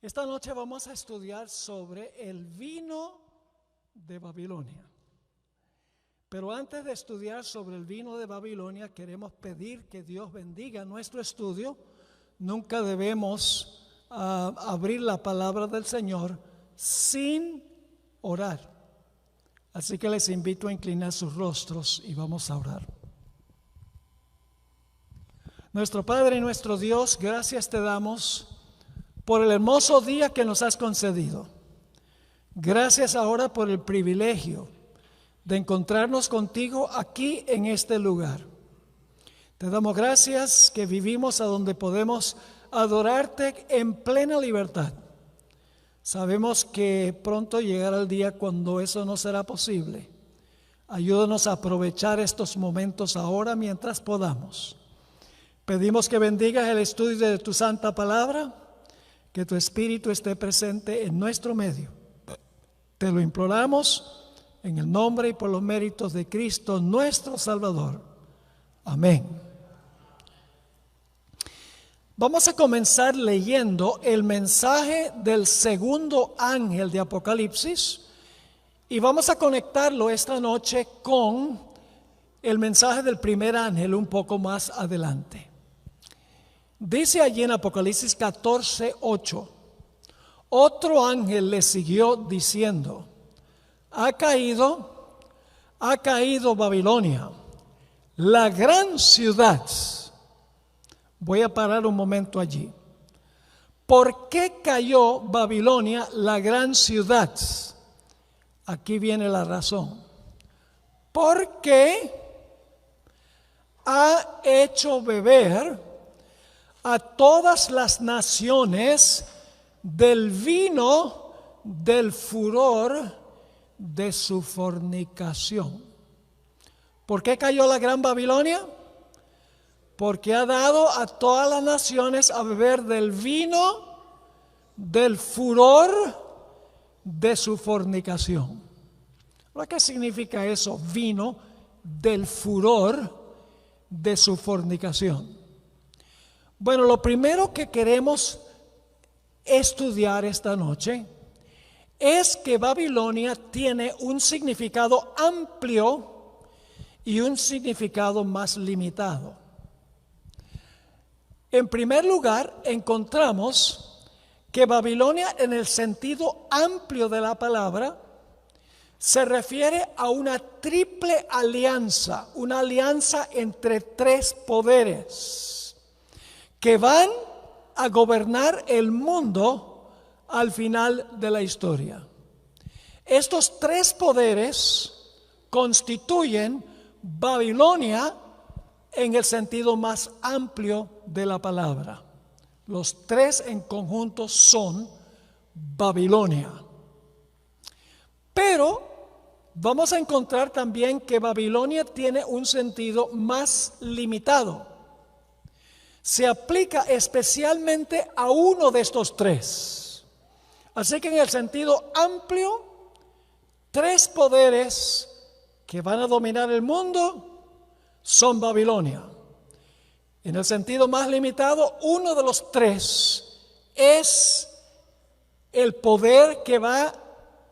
Esta noche vamos a estudiar sobre el vino de Babilonia. Pero antes de estudiar sobre el vino de Babilonia, queremos pedir que Dios bendiga nuestro estudio. Nunca debemos abrir la palabra del Señor sin orar. Así que les invito a inclinar sus rostros y vamos a orar. Nuestro Padre y nuestro Dios, gracias te damos por el hermoso día que nos has concedido. Gracias ahora por el privilegio de encontrarnos contigo aquí en este lugar. Te damos gracias que vivimos a donde podemos adorarte en plena libertad. Sabemos que pronto llegará el día cuando eso no será posible. Ayúdanos a aprovechar estos momentos ahora mientras podamos. Pedimos que bendigas el estudio de tu santa palabra, que tu Espíritu esté presente en nuestro medio. Te lo imploramos en el nombre y por los méritos de Cristo, nuestro Salvador. Amén. Vamos a comenzar leyendo el mensaje del segundo ángel de Apocalipsis y vamos a conectarlo esta noche con el mensaje del primer ángel un poco más adelante. Dice allí en Apocalipsis 14:8, otro ángel le siguió diciendo, ha caído Babilonia, la gran ciudad. Voy a parar un momento allí. ¿Por qué cayó Babilonia, la gran ciudad? Aquí viene la razón. Porque ha hecho beber a todas las naciones del vino del furor de su fornicación. ¿Por qué cayó la gran Babilonia? Porque ha dado a todas las naciones a beber del vino del furor de su fornicación. ¿Qué significa eso? Vino del furor de su fornicación. Bueno, lo primero que queremos estudiar esta noche es que Babilonia tiene un significado amplio y un significado más limitado. En primer lugar, encontramos que Babilonia, en el sentido amplio de la palabra, se refiere a una triple alianza, una alianza entre tres poderes que van a gobernar el mundo al final de la historia. Estos tres poderes constituyen Babilonia en el sentido más amplio de la palabra. Los tres en conjunto son Babilonia. Pero vamos a encontrar también que Babilonia tiene un sentido más limitado. Se aplica especialmente a uno de estos tres. Así que en el sentido amplio, tres poderes que van a dominar el mundo son Babilonia. En el sentido más limitado, uno de los tres es el poder que va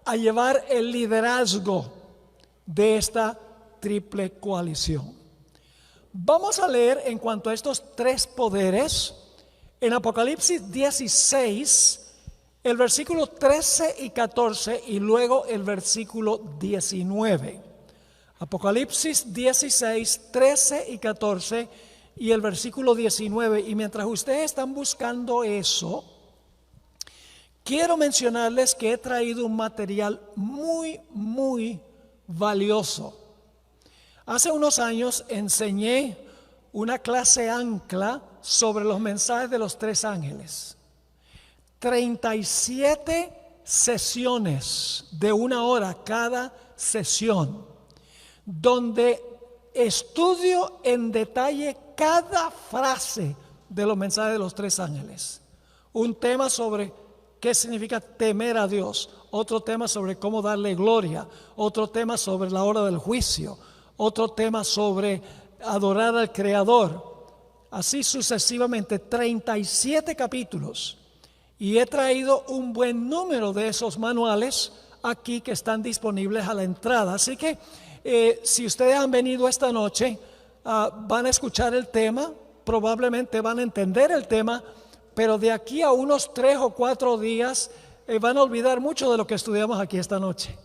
a llevar el liderazgo de esta triple coalición. Vamos a leer en cuanto a estos tres poderes en Apocalipsis 16, el versículo 13 y 14 y luego el versículo 19. Apocalipsis 16, 13 y 14 y el versículo 19. Y mientras ustedes están buscando eso, quiero mencionarles que he traído un material muy valioso. Hace unos años enseñé una clase ancla sobre los mensajes de los tres ángeles. 37 sesiones de 1 hora cada sesión, donde estudio en detalle cada frase de los mensajes de los tres ángeles. Un tema sobre qué significa temer a Dios, otro tema sobre cómo darle gloria, otro tema sobre la hora del juicio, otro tema sobre adorar al Creador. Así sucesivamente, 37 capítulos. Y he traído un buen número de esos manuales aquí que están disponibles a la entrada. Así que si ustedes han venido esta noche, van a escuchar el tema, probablemente van a entender el tema, pero de aquí a unos 3 o 4 días van a olvidar mucho de lo que estudiamos aquí esta noche.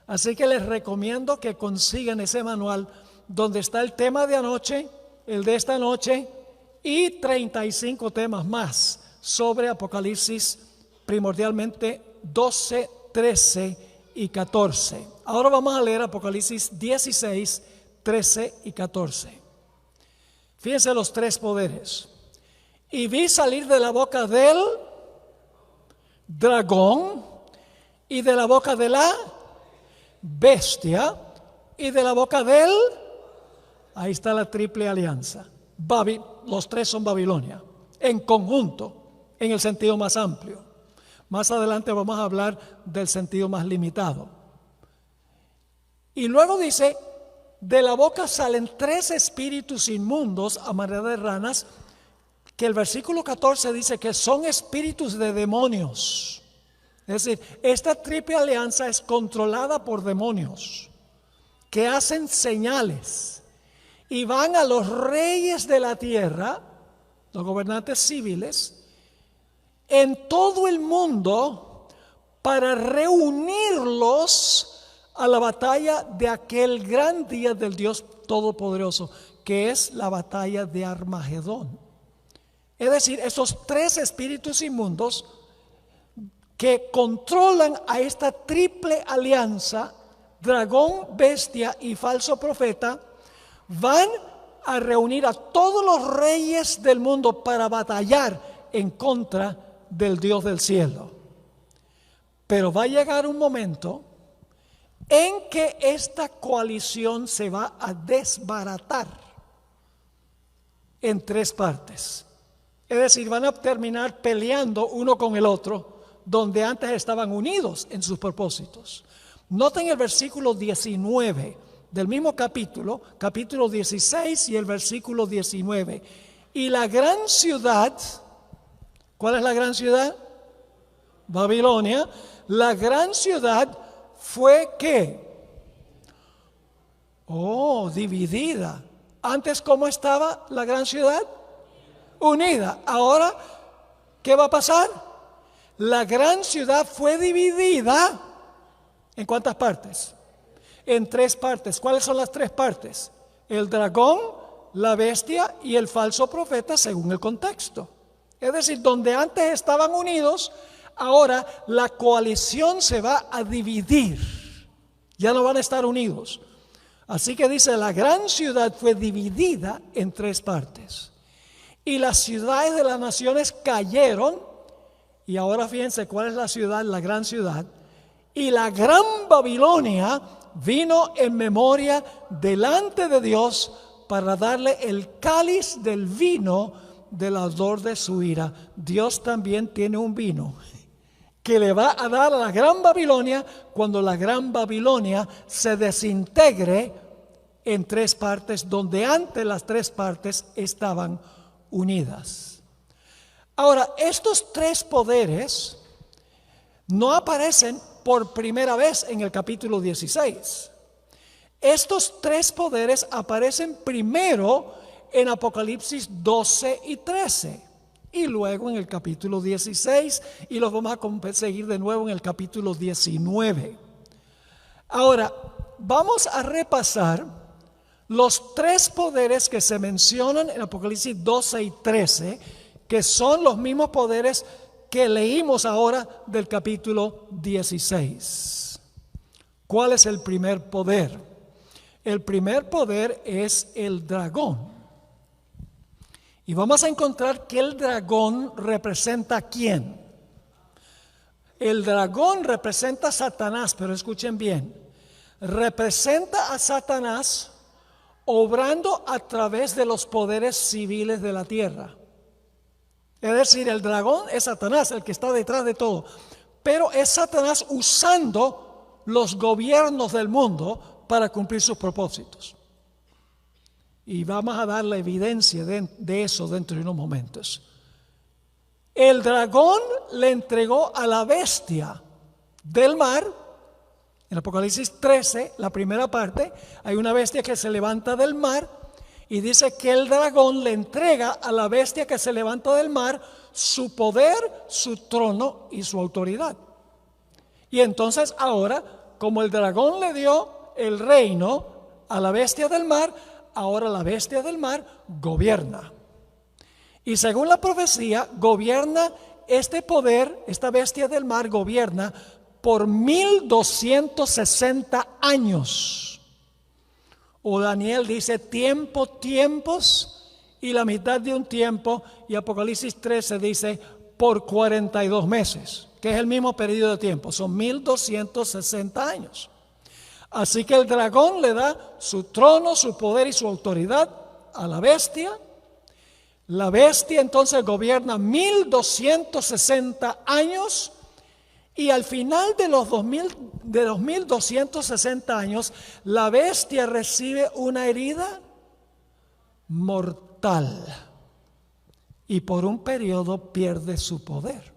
Así que les recomiendo que consigan ese manual donde está el tema de anoche, el de esta noche y 35 temas más sobre Apocalipsis, primordialmente 12, 13 y 14. Ahora vamos a leer Apocalipsis 16, 13 y 14. Fíjense los 3 poderes. Y vi salir de la boca del dragón y de la boca de la bestia y de la boca del... Ahí está la triple alianza. Los 3 son Babilonia, en conjunto, en el sentido más amplio. Más adelante vamos a hablar del sentido más limitado. Y luego dice, de la boca salen 3 espíritus inmundos a manera de ranas, que el versículo 14 dice que son espíritus de demonios. Es decir, esta triple alianza es controlada por demonios que hacen señales y van a los reyes de la tierra, los gobernantes civiles, en todo el mundo para reunirlos a la batalla de aquel gran día del Dios Todopoderoso, que es la batalla de Armagedón. Es decir, esos 3 espíritus inmundos que controlan a esta triple alianza, dragón, bestia y falso profeta, van a reunir a todos los reyes del mundo para batallar en contra del Dios del cielo. Pero va a llegar un momento en que esta coalición se va a desbaratar en 3 partes. Es decir, van a terminar peleando uno con el otro, donde antes estaban unidos en sus propósitos. Noten el versículo 19 del mismo capítulo 16 y el versículo 19. Y la gran ciudad, ¿cuál es la gran ciudad? Babilonia. La gran ciudad fue ¿qué? Dividida. Antes, ¿cómo estaba la gran ciudad? Unida. Ahora, ¿qué va a pasar? La gran ciudad fue dividida. ¿En cuántas partes? En 3 partes. ¿Cuáles son las 3 partes? El dragón, la bestia y el falso profeta, según el contexto. Es decir, donde antes estaban unidos, ahora la coalición se va a dividir. Ya no van a estar unidos. Así que dice, la gran ciudad fue dividida en 3 partes. Y las ciudades de las naciones cayeron. Y ahora fíjense cuál es la ciudad, la gran ciudad. Y la gran Babilonia vino en memoria delante de Dios para darle el cáliz del vino del ardor de su ira. Dios también tiene un vino que le va a dar a la gran Babilonia cuando la gran Babilonia se desintegre en 3 partes, donde antes las 3 partes estaban unidas. Ahora, estos 3 poderes no aparecen por primera vez en el capítulo 16. Estos 3 poderes aparecen primero en Apocalipsis 12 y 13 y luego en el capítulo 16 y los vamos a seguir de nuevo en el capítulo 19. Ahora, vamos a repasar los 3 poderes que se mencionan en Apocalipsis 12 y 13, que son los mismos poderes que leímos ahora del capítulo 16. ¿Cuál es el primer poder? El primer poder es el dragón. Y vamos a encontrar que el dragón representa ¿a quién? El dragón representa a Satanás, pero escuchen bien. Representa a Satanás obrando a través de los poderes civiles de la tierra. Es decir, el dragón es Satanás, el que está detrás de todo. Pero es Satanás usando los gobiernos del mundo para cumplir sus propósitos. Y vamos a dar la evidencia de eso dentro de unos momentos. El dragón le entregó a la bestia del mar. En Apocalipsis 13, la primera parte, hay una bestia que se levanta del mar y dice que el dragón le entrega a la bestia que se levanta del mar su poder, su trono y su autoridad. Y entonces ahora, como el dragón le dio el reino a la bestia del mar, ahora la bestia del mar gobierna. Y según la profecía, gobierna este poder, esta bestia del mar gobierna por 1260 años. O Daniel dice tiempos y la mitad de un tiempo, y Apocalipsis 13 dice por 42 meses, que es el mismo periodo de tiempo, son 1260 años. Así que el dragón le da su trono, su poder y su autoridad a la bestia. La bestia entonces gobierna 1260 años y al final de los 1260 años, la bestia recibe una herida mortal y por un periodo pierde su poder.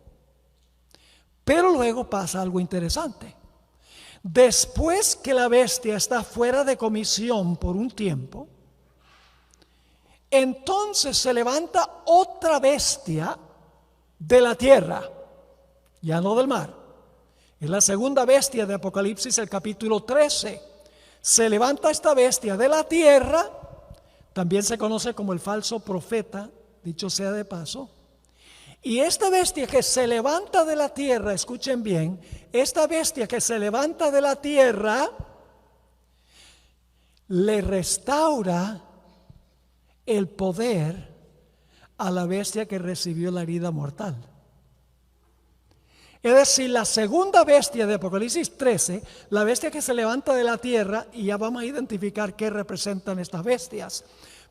Pero luego pasa algo interesante. Después que la bestia está fuera de comisión por un tiempo, entonces se levanta otra bestia de la tierra, ya no del mar. Es la segunda bestia de Apocalipsis, el capítulo 13. Se levanta esta bestia de la tierra, también se conoce como el falso profeta, dicho sea de paso. Y esta bestia que se levanta de la tierra, escuchen bien, esta bestia que se levanta de la tierra le restaura el poder a la bestia que recibió la herida mortal. Es decir, la segunda bestia de Apocalipsis 13, la bestia que se levanta de la tierra, y ya vamos a identificar qué representan estas bestias,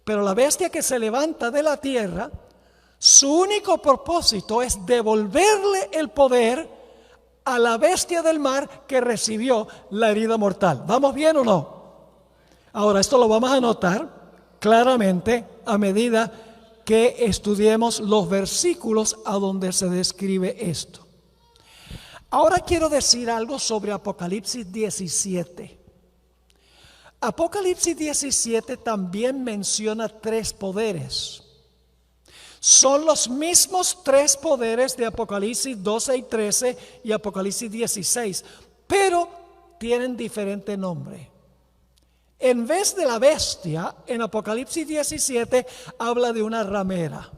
pero la bestia que se levanta de la tierra, su único propósito es devolverle el poder a la bestia del mar que recibió la herida mortal. ¿Vamos bien o no? Ahora, esto lo vamos a notar claramente a medida que estudiemos los versículos a donde se describe esto. Ahora quiero decir algo sobre Apocalipsis 17. Apocalipsis 17 también menciona tres poderes. Son los mismos tres poderes de Apocalipsis 12 y 13 y Apocalipsis 16, pero tienen diferente nombre. En vez de la bestia, en Apocalipsis 17 habla de una ramera.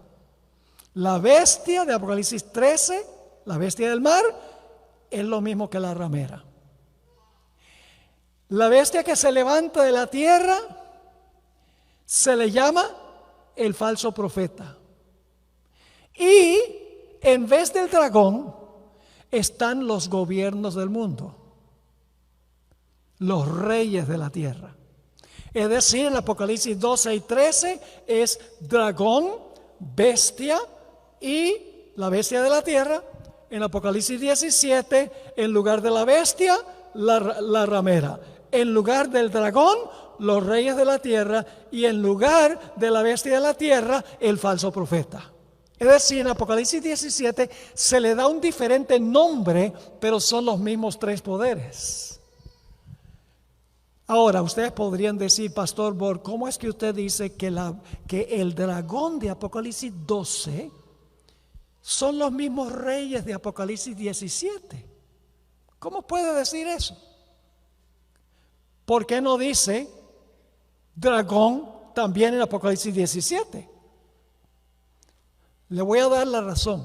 La bestia de Apocalipsis 13, la bestia del mar, es lo mismo que la ramera. La bestia que se levanta de la tierra se le llama el falso profeta. Y en vez del dragón están los gobiernos del mundo, los reyes de la tierra. Es decir, en Apocalipsis 12 y 13 es dragón, bestia y la bestia de la tierra. En Apocalipsis 17, en lugar de la bestia, la ramera. En lugar del dragón, los reyes de la tierra. Y en lugar de la bestia de la tierra, el falso profeta. Es decir, en Apocalipsis 17 se le da un diferente nombre, pero son los mismos tres poderes. Ahora, ustedes podrían decir, Pastor Borg, ¿cómo es que usted dice que el dragón de Apocalipsis 12 son los mismos reyes de Apocalipsis 17? ¿Cómo puede decir eso? ¿Por qué no dice dragón también en Apocalipsis 17? Le voy a dar la razón.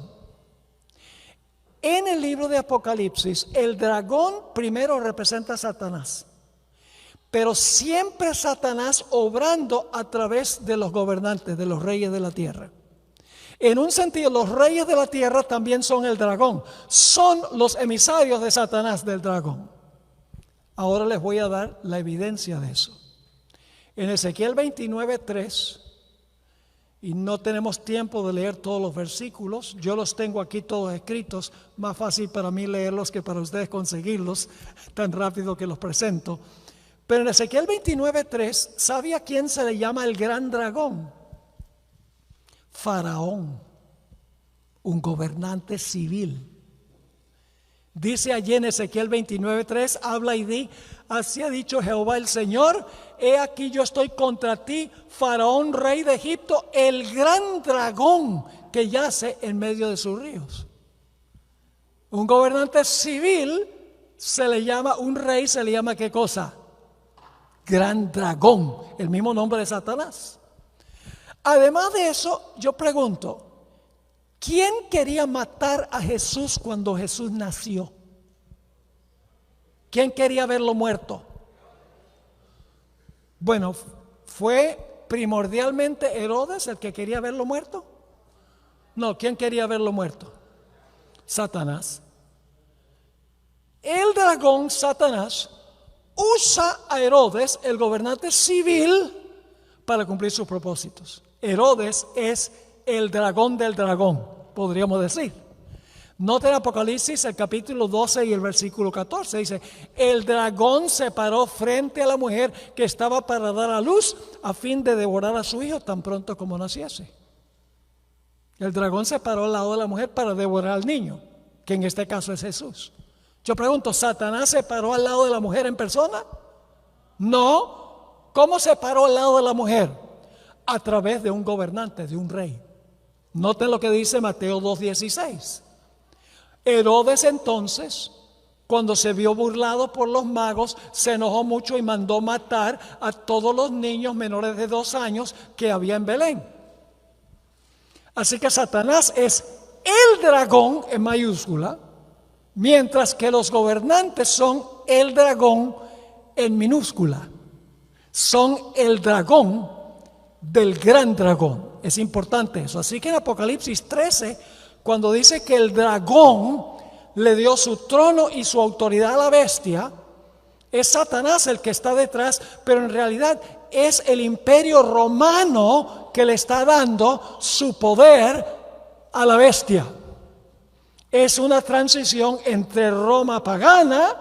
En el libro de Apocalipsis, el dragón primero representa a Satanás, pero siempre Satanás obrando a través de los gobernantes, de los reyes de la tierra. En un sentido, los reyes de la tierra también son el dragón, son los emisarios de Satanás, del dragón. Ahora les voy a dar la evidencia de eso. En Ezequiel 29:3, y no tenemos tiempo de leer todos los versículos, yo los tengo aquí todos escritos, más fácil para mí leerlos que para ustedes conseguirlos tan rápido que los presento. Pero en Ezequiel 29:3, ¿sabe a quién se le llama el gran dragón? Faraón. un gobernante civil. Dice allí en Ezequiel 29:3, habla y di, así ha dicho Jehová el Señor, he aquí yo estoy contra ti, Faraón, rey de Egipto, el gran dragón que yace en medio de sus ríos. Un gobernante civil se le llama, un rey se le llama ¿qué cosa? Gran dragón, el mismo nombre de Satanás. Además de eso, yo pregunto, ¿quién quería matar a Jesús cuando Jesús nació? ¿Quién quería verlo muerto? Bueno, ¿fue primordialmente Herodes el que quería verlo muerto? No, ¿quién quería verlo muerto? Satanás. El dragón Satanás usa a Herodes, el gobernante civil, para cumplir sus propósitos. Herodes es el dragón del dragón, podríamos decir. Noten Apocalipsis, el capítulo 12 y el versículo 14, dice, el dragón se paró frente a la mujer que estaba para dar a luz a fin de devorar a su hijo tan pronto como naciese. El dragón se paró al lado de la mujer para devorar al niño, que en este caso es Jesús. Yo pregunto, ¿Satanás se paró al lado de la mujer en persona? No. ¿Cómo se paró al lado de la mujer? A través de un gobernante, de un rey. Noten lo que dice Mateo 2:16. Herodes entonces, cuando se vio burlado por los magos, se enojó mucho y mandó matar a todos los niños menores de 2 años que había en Belén. Así que Satanás es el dragón en mayúscula, mientras que los gobernantes son el dragón en minúscula. Son el dragón del gran dragón. Es importante eso. Así que en Apocalipsis 13, cuando dice que el dragón le dio su trono y su autoridad a la bestia, es Satanás el que está detrás, pero en realidad es el imperio romano que le está dando su poder a la bestia. Es una transición entre Roma pagana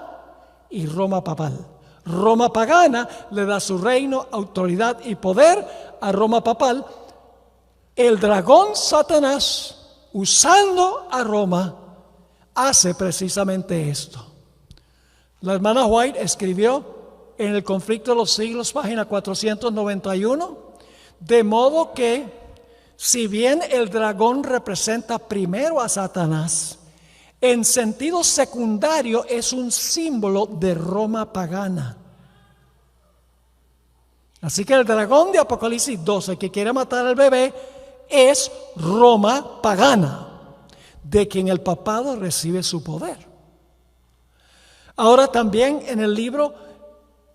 y Roma papal. Roma pagana le da su reino, autoridad y poder a Roma papal. El dragón Satanás, usando a Roma, hace precisamente esto. La hermana White escribió en El conflicto de los siglos, página 491, de modo que, si bien el dragón representa primero a Satanás, en sentido secundario es un símbolo de Roma pagana. Así que el dragón de Apocalipsis 12 que quiere matar al bebé es Roma pagana, de quien el papado recibe su poder. Ahora también en el libro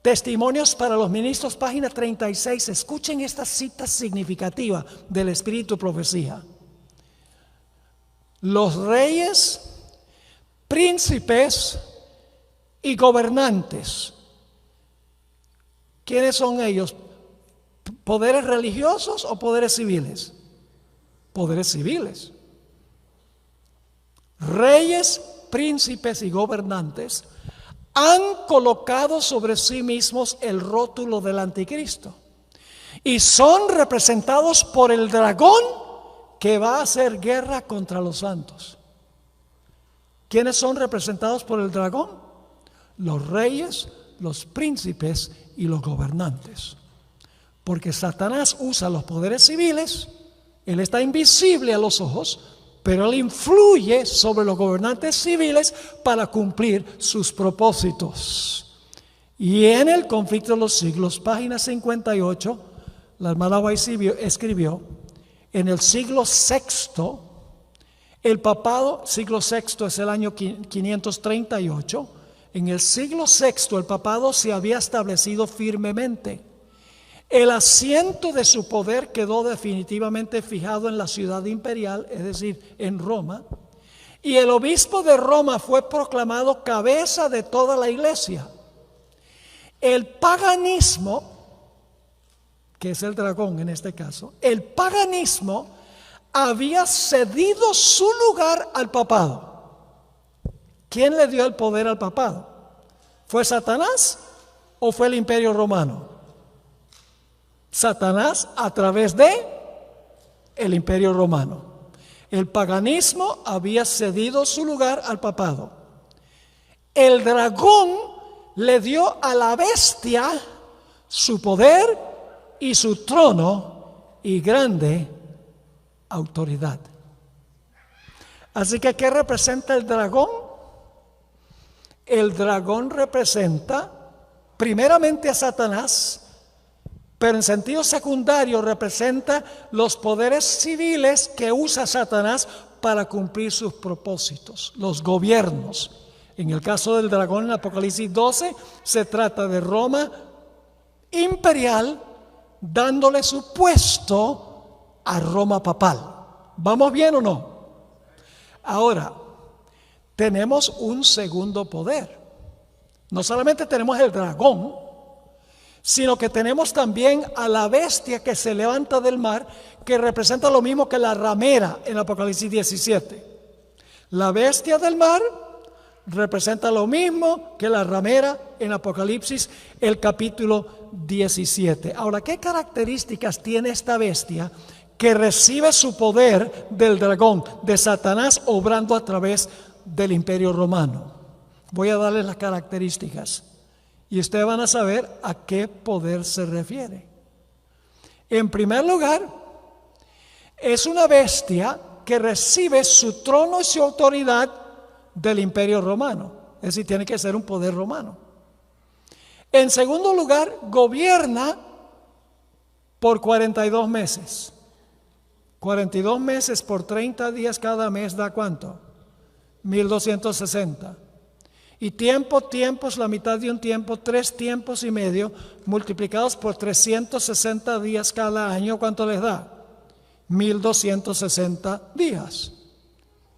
Testimonios para los Ministros, página 36, escuchen esta cita significativa del Espíritu Profecía. Los reyes, príncipes y gobernantes. ¿Quiénes son ellos? ¿Poderes religiosos o poderes civiles? Poderes civiles. Reyes, príncipes y gobernantes han colocado sobre sí mismos el rótulo del anticristo y son representados por el dragón que va a hacer guerra contra los santos. ¿Quiénes son representados por el dragón? Los reyes, los príncipes y los gobernantes. Porque Satanás usa los poderes civiles, él está invisible a los ojos, pero él influye sobre los gobernantes civiles para cumplir sus propósitos. Y en el conflicto de los siglos, página 58, la hermana White escribió, en el siglo VI, el papado, siglo VI es el año 538, en el siglo VI el papado se había establecido firmemente. El asiento de su poder quedó definitivamente fijado en la ciudad imperial, es decir, en Roma, y el obispo de Roma fue proclamado cabeza de toda la iglesia. El paganismo, que es el dragón en este caso, el paganismo había cedido su lugar al papado. ¿Quién le dio el poder al papado? ¿Fue Satanás o fue el imperio romano? Satanás a través de el imperio romano. El paganismo había cedido su lugar al papado. El dragón le dio a la bestia su poder y su trono y grande autoridad. Así que, ¿qué representa el dragón? El dragón representa primeramente a Satanás, pero en sentido secundario representa los poderes civiles que usa Satanás para cumplir sus propósitos, los gobiernos. En el caso del dragón en Apocalipsis 12 se trata de Roma imperial dándole su puesto a Roma papal. ¿Vamos bien o no? Ahora, tenemos un segundo poder. No solamente tenemos el dragón, sino que tenemos también a la bestia que se levanta del mar, que representa lo mismo que la ramera en Apocalipsis 17. La bestia del mar representa lo mismo que la ramera en Apocalipsis, el capítulo 17. Ahora, ¿qué características tiene esta bestia que recibe su poder del dragón, de Satanás, obrando a través del Imperio Romano? Voy a darles las características y ustedes van a saber a qué poder se refiere. En primer lugar, es una bestia que recibe su trono y su autoridad del Imperio Romano. Es decir, tiene que ser un poder romano. En segundo lugar, gobierna por 42 meses. 42 meses por 30 días cada mes da ¿cuánto? 1260. Y tiempo es la mitad de un tiempo, 3 tiempos y medio, multiplicados por 360 días cada año, ¿cuánto les da? 1260 días.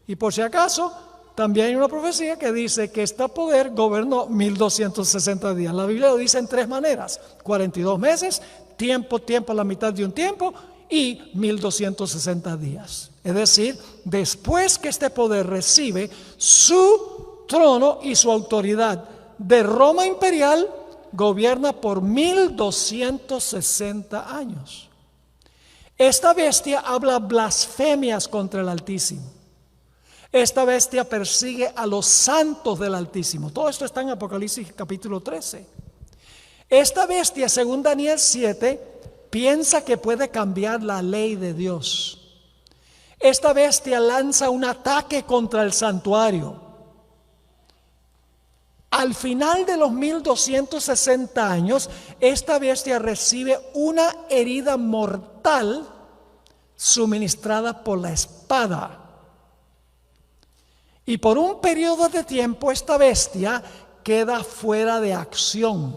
Y por si acaso, también hay una profecía que dice que este poder gobernó 1260 días. La Biblia lo dice en 3 maneras: 42 meses, tiempo, la mitad de un tiempo, y 1260 días. Es decir, después que este poder recibe su trono y su autoridad de Roma imperial, gobierna por 1260 años. Esta bestia habla blasfemias contra el Altísimo. Esta bestia persigue a los santos del Altísimo. Todo esto está en Apocalipsis capítulo 13. Esta bestia, según Daniel 7, piensa que puede cambiar la ley de Dios. Esta bestia lanza un ataque contra el santuario. Al final de los 1260 años, esta bestia recibe una herida mortal suministrada por la espada. Y por un periodo de tiempo esta bestia queda fuera de acción,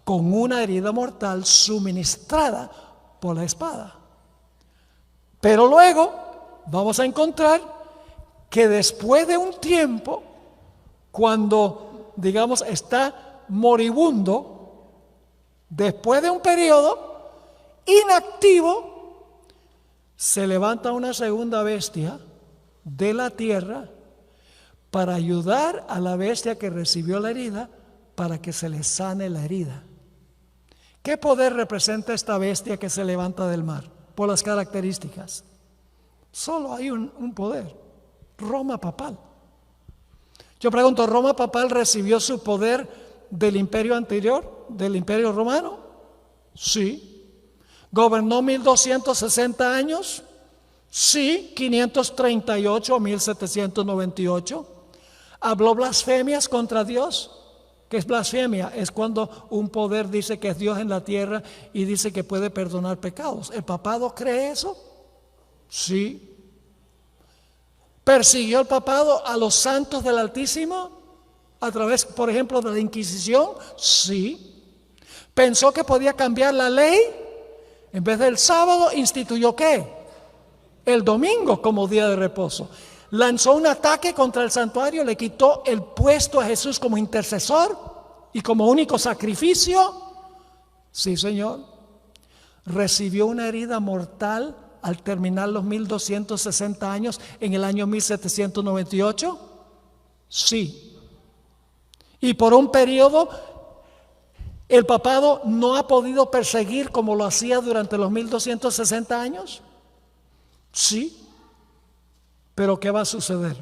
con una herida mortal suministrada por la espada. Pero luego vamos a encontrar que después de un tiempo, cuando, digamos, está moribundo, después de un periodo inactivo, se levanta una segunda bestia de la tierra para ayudar a la bestia que recibió la herida, para que se le sane la herida. ¿Qué poder representa esta bestia que se levanta del mar? Por las características. Solo hay un poder: Roma papal. Yo pregunto, ¿Roma papal recibió su poder del imperio anterior, del imperio romano? Sí. ¿Gobernó 1260 años? Sí. 538 a 1798. ¿Habló blasfemias contra Dios? ¿Qué es blasfemia? Es cuando un poder dice que es Dios en la tierra y dice que puede perdonar pecados. ¿El papado cree eso? Sí. ¿Persiguió el papado a los santos del Altísimo a través, por ejemplo, de la Inquisición? Sí. ¿Pensó que podía cambiar la ley? En vez del sábado, instituyó ¿qué? El domingo como día de reposo. Lanzó un ataque contra el santuario, le quitó el puesto a Jesús como intercesor y como único sacrificio. Sí, Señor. Recibió una herida mortal al terminar los 1260 años en el año 1798. Sí. Y por un periodo el papado no ha podido perseguir como lo hacía durante los 1260 años. Sí. Pero ¿qué va a suceder?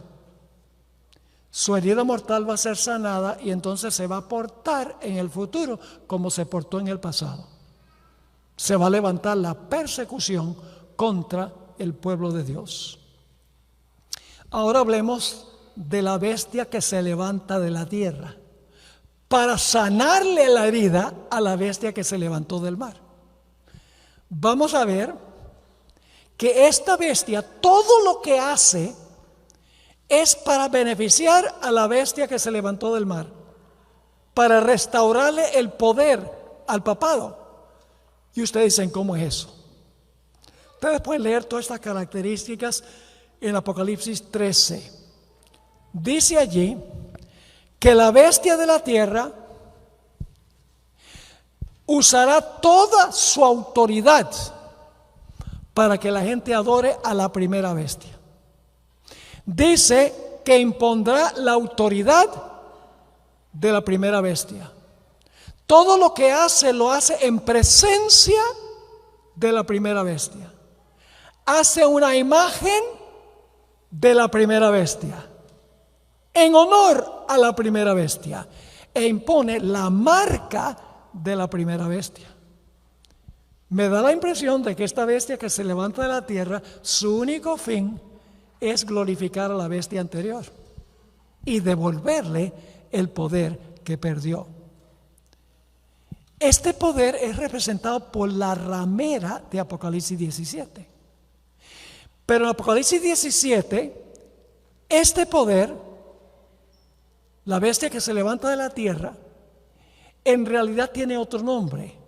Su herida mortal va a ser sanada y entonces se va a portar en el futuro como se portó en el pasado. Se va a levantar la persecución contra el pueblo de Dios. Ahora hablemos de la bestia que se levanta de la tierra para sanarle la herida a la bestia que se levantó del mar. Vamos a ver que esta bestia, todo lo que hace es para beneficiar a la bestia que se levantó del mar, para restaurarle el poder al papado. Y ustedes dicen, ¿cómo es eso? Ustedes pueden leer todas estas características en Apocalipsis 13. Dice allí que la bestia de la tierra usará toda su autoridad para que la gente adore a la primera bestia. Dice que impondrá la autoridad de la primera bestia. Todo lo que hace, lo hace en presencia de la primera bestia. Hace una imagen de la primera bestia, en honor a la primera bestia, e impone la marca de la primera bestia. Me da la impresión de que esta bestia que se levanta de la tierra, su único fin es glorificar a la bestia anterior y devolverle el poder que perdió. Este poder es representado por la ramera de Apocalipsis 17. Pero en Apocalipsis 17, este poder, la bestia que se levanta de la tierra, en realidad tiene otro nombre.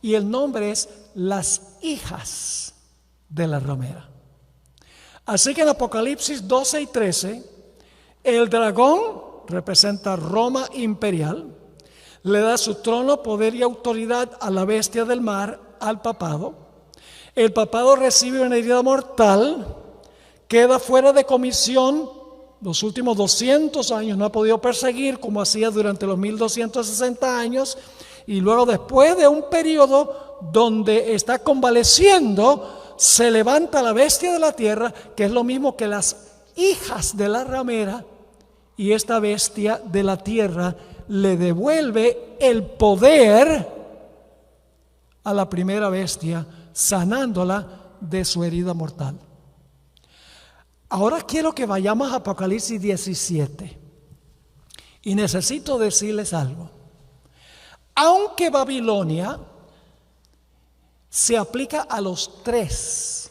Y el nombre es las hijas de la ramera. Así que en Apocalipsis 12 y 13, el dragón representa Roma imperial, le da su trono, poder y autoridad a la bestia del mar, al papado. El papado recibe una herida mortal, queda fuera de comisión los últimos 200 años, no ha podido perseguir como hacía durante los 1260 años, y luego después de un periodo donde está convaleciendo, se levanta la bestia de la tierra, que es lo mismo que las hijas de la ramera, y esta bestia de la tierra le devuelve el poder a la primera bestia, sanándola de su herida mortal. Ahora quiero que vayamos a Apocalipsis 17 y necesito decirles algo. Aunque Babilonia se aplica a los tres,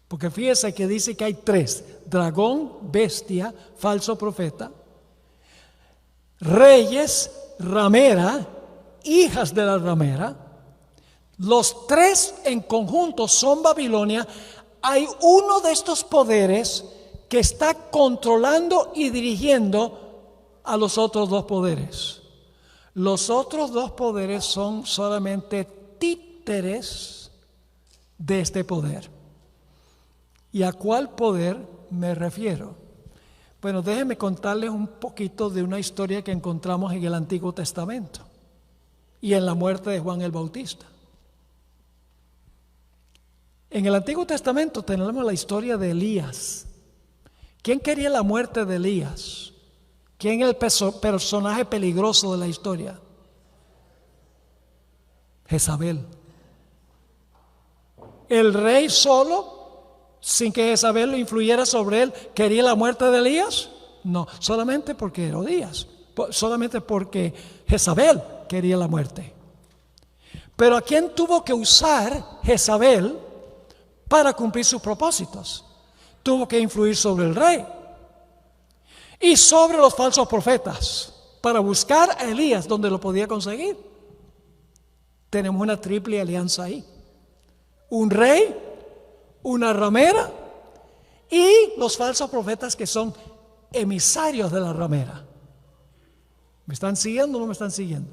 porque fíjese que dice que hay tres: dragón, bestia, falso profeta, reyes, ramera, hijas de la ramera. Los tres en conjunto son Babilonia. Hay uno de estos poderes que está controlando y dirigiendo a los otros dos poderes. Los otros dos poderes son solamente títeres de este poder. ¿Y a cuál poder me refiero? Bueno, déjenme contarles un poquito de una historia que encontramos en el Antiguo Testamento y en la muerte de Juan el Bautista. En el Antiguo Testamento tenemos la historia de Elías. ¿Quién quería la muerte de Elías? ¿Quién es el personaje peligroso de la historia? Jezabel. El rey solo, sin que Jezabel lo influyera sobre él, ¿quería la muerte de Elías? No, solamente porque Herodías, solamente porque Jezabel quería la muerte. Pero ¿a quién tuvo que usar Jezabel para cumplir sus propósitos? Tuvo que influir sobre el rey y sobre los falsos profetas para buscar a Elías donde lo podía conseguir. Tenemos una triple alianza ahí: un rey, una ramera y los falsos profetas que son emisarios de la ramera. ¿Me están siguiendo o no me están siguiendo?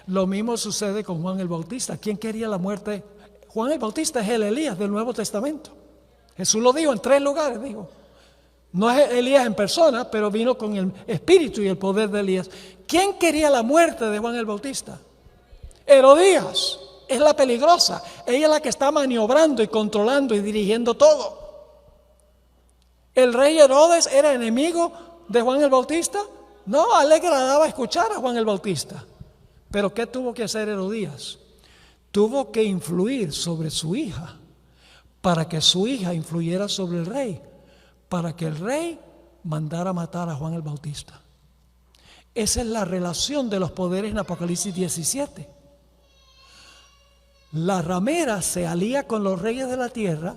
Lo mismo sucede con Juan el Bautista. ¿Quién quería la muerte? Juan el Bautista es el Elías del Nuevo Testamento. Jesús lo dijo en 3 lugares, digo. No es Elías en persona, pero vino con el espíritu y el poder de Elías. ¿Quién quería la muerte de Juan el Bautista? Herodías. Es la peligrosa. Ella es la que está maniobrando y controlando y dirigiendo todo. ¿El rey Herodes era enemigo de Juan el Bautista? No, a él le agradaba escuchar a Juan el Bautista. Pero ¿qué tuvo que hacer Herodías? Tuvo que influir sobre su hija, para que su hija influyera sobre el rey, para que el rey mandara matar a Juan el Bautista. Esa es la relación de los poderes en Apocalipsis 17. La ramera se alía con los reyes de la tierra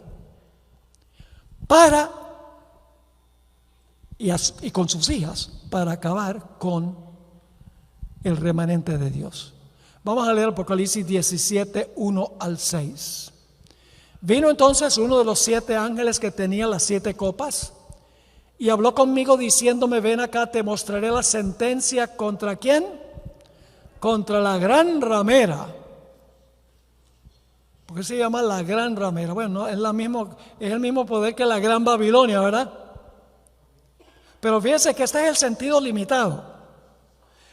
y con sus hijas para acabar con el remanente de Dios. Vamos a leer Apocalipsis 17, 1 al 6. Vino entonces uno de los 7 ángeles que tenía las 7 copas y habló conmigo diciéndome: ven acá, te mostraré la sentencia. ¿Contra quién? Contra la gran ramera. ¿Por qué se llama la gran ramera? Bueno, es el mismo poder que la gran Babilonia, ¿verdad? Pero fíjense que este es el sentido limitado.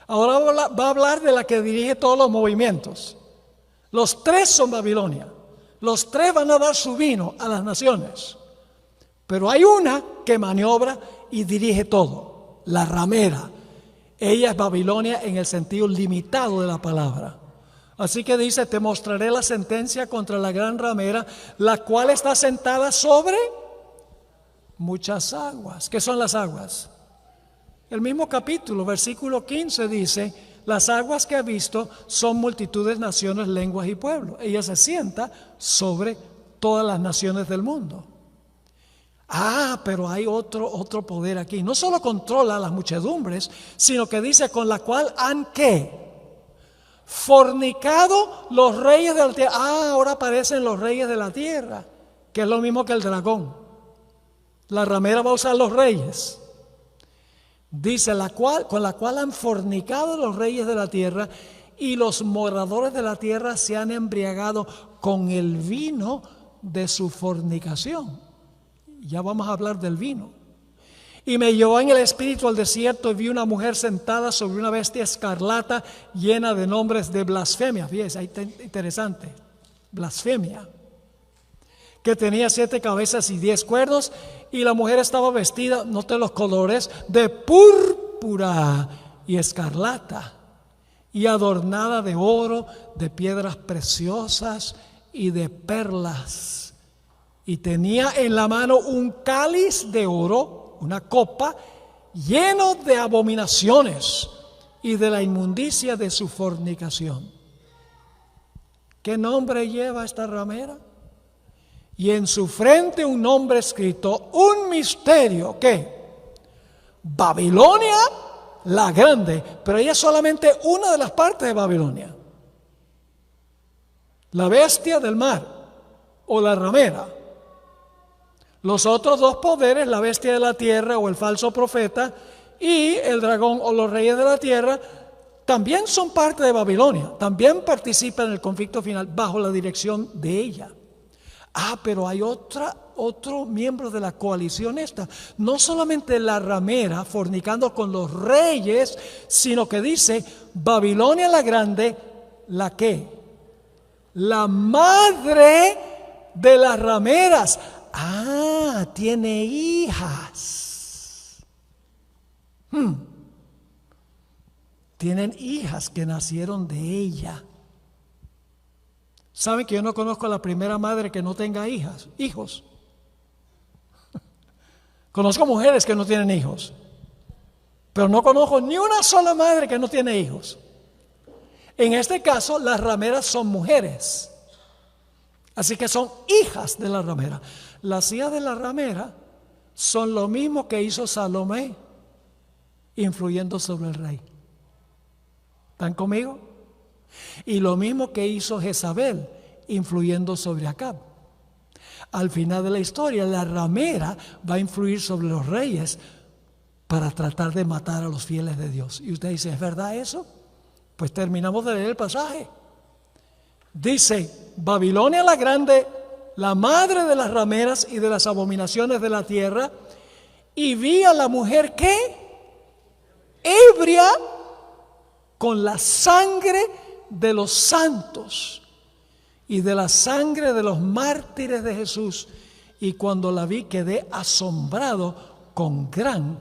Ahora va a hablar de la que dirige todos los movimientos. Los 3 son Babilonia. Los 3 van a dar su vino a las naciones. Pero hay una que maniobra y dirige todo, la ramera. Ella es Babilonia en el sentido limitado de la palabra. Así que dice: te mostraré la sentencia contra la gran ramera, la cual está sentada sobre muchas aguas. ¿Qué son las aguas? El mismo capítulo, versículo 15 dice: las aguas que ha visto son multitudes, naciones, lenguas y pueblos. Ella se sienta sobre todas las naciones del mundo. Pero hay otro poder aquí. No solo controla las muchedumbres, sino que dice: con la cual han ¿qué? Fornicado los reyes de la tierra. Ahora aparecen los reyes de la tierra, que es lo mismo que el dragón. La ramera va a usar los reyes. Dice: con la cual han fornicado los reyes de la tierra, y los moradores de la tierra se han embriagado con el vino de su fornicación. Ya vamos a hablar del vino. Y me llevó en el espíritu al desierto y vi una mujer sentada sobre una bestia escarlata llena de nombres de blasfemia. Fíjense, ahí está interesante. Blasfemia. Que tenía 7 cabezas y 10 cuernos, y la mujer estaba vestida, noten los colores, de púrpura y escarlata, y adornada de oro, de piedras preciosas y de perlas. Y tenía en la mano un cáliz de oro, una copa, lleno de abominaciones y de la inmundicia de su fornicación. ¿Qué nombre lleva esta ramera? Y en su frente un nombre escrito, un misterio, ¿qué? Babilonia la grande, pero ella es solamente una de las partes de Babilonia. La bestia del mar o la ramera. Los otros 2 poderes, la bestia de la tierra o el falso profeta y el dragón o los reyes de la tierra, también son parte de Babilonia, también participan en el conflicto final bajo la dirección de ella. Pero hay otro miembro de la coalición esta. No solamente la ramera fornicando con los reyes, sino que dice: Babilonia la grande, ¿la qué? La madre de las rameras. Tiene hijas. Tienen hijas que nacieron de ella. ¿Saben que yo no conozco a la primera madre que no tenga hijos? Conozco mujeres que no tienen hijos, pero no conozco ni una sola madre que no tiene hijos. En este caso, las rameras son mujeres, así que son hijas de la ramera. Las hijas de la ramera son lo mismo que hizo Salomé, influyendo sobre el rey. ¿Están conmigo? Y lo mismo que hizo Jezabel, influyendo sobre Acab. Al final de la historia, la ramera va a influir sobre los reyes para tratar de matar a los fieles de Dios. Y usted dice: ¿es verdad eso? Pues terminamos de leer el pasaje. Dice: Babilonia la grande, la madre de las rameras y de las abominaciones de la tierra, y vi a la mujer que ebria con la sangre de los santos y de la sangre de los mártires de Jesús, y cuando la vi quedé asombrado con gran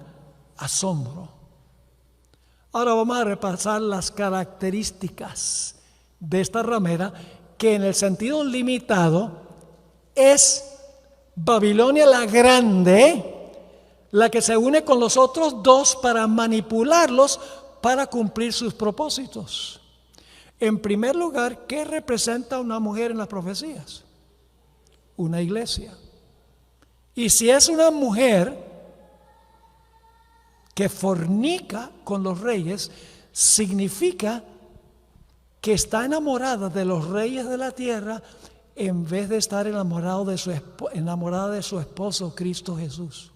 asombro. Ahora vamos a repasar las características de esta ramera, que en el sentido limitado es Babilonia la Grande, la que se une con los otros dos para manipularlos para cumplir sus propósitos. En primer lugar, ¿qué representa una mujer en las profecías? Una iglesia. Y si es una mujer que fornica con los reyes, significa que está enamorada de los reyes de la tierra en vez de estar enamorada de su esposo Cristo Jesús.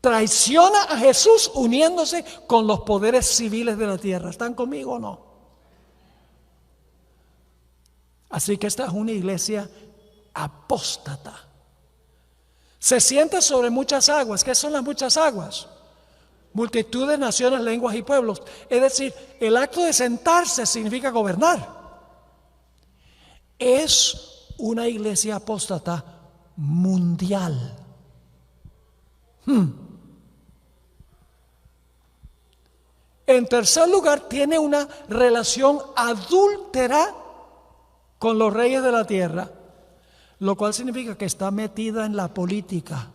Traiciona a Jesús uniéndose con los poderes civiles de la tierra. ¿Están conmigo o no? Así que esta es una iglesia apóstata. Se sienta sobre muchas aguas. ¿Qué son las muchas aguas? Multitudes, naciones, lenguas y pueblos. Es decir, el acto de sentarse significa gobernar. Es una iglesia apóstata mundial. En tercer lugar, tiene una relación adúltera con los reyes de la tierra, lo cual significa que está metida en la política.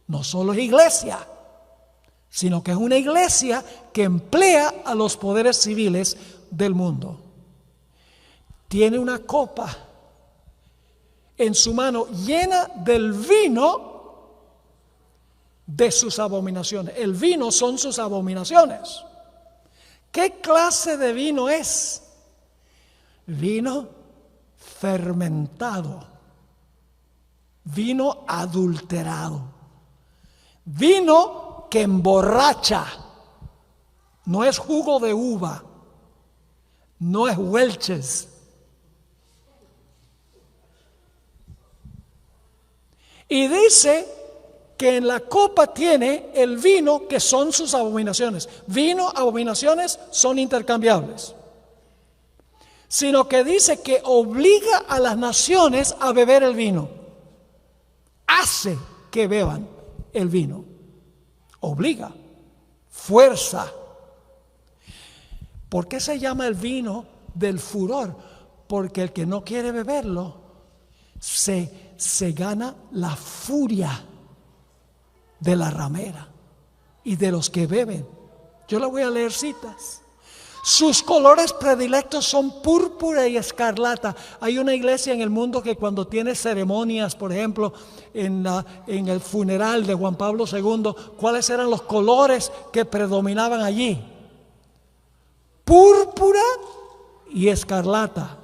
No solo es iglesia, sino que es una iglesia que emplea a los poderes civiles del mundo. Tiene una copa en su mano llena del vino de sus abominaciones. El vino son sus abominaciones. ¿Qué clase de vino es? Vino fermentado, vino adulterado, vino que emborracha. No es jugo de uva, no es Welch's. Y dice que en la copa tiene el vino que son sus abominaciones. Vino, abominaciones son intercambiables. Sino que dice que obliga a las naciones a beber el vino. Hace que beban el vino. Obliga, fuerza. ¿Por qué se llama el vino del furor? Porque el que no quiere beberlo se gana la furia de la ramera y de los que beben. Yo le voy a leer citas. Sus colores predilectos son púrpura y escarlata. Hay una iglesia en el mundo que cuando tiene ceremonias, por ejemplo, en el funeral de Juan Pablo II, ¿cuáles eran los colores que predominaban allí? Púrpura y escarlata.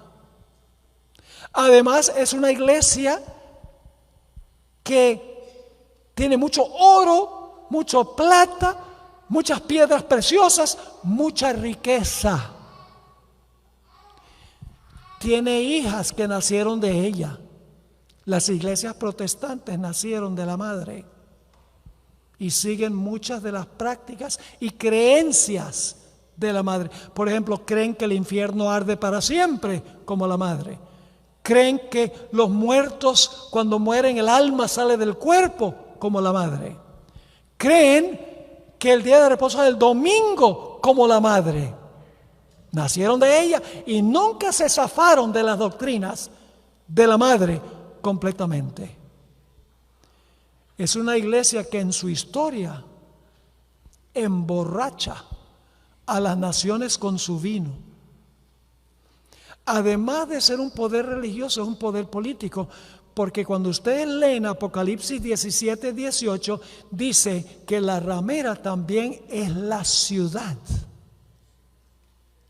Además, es una iglesia que tiene mucho oro, mucho plata, muchas piedras preciosas, mucha riqueza. Tiene hijas que nacieron de ella. Las iglesias protestantes nacieron de la madre y siguen muchas de las prácticas y creencias de la madre. Por ejemplo, creen que el infierno arde para siempre, como la madre. Creen que los muertos, cuando mueren, el alma sale del cuerpo, como la madre. Creen que el día de reposo es el domingo, como la madre. Nacieron de ella y nunca se zafaron de las doctrinas de la madre completamente. Es una iglesia que en su historia emborracha a las naciones con su vino. Además de ser un poder religioso, es un poder político. Porque cuando ustedes leen Apocalipsis 17, 18, dice que la ramera también es la ciudad.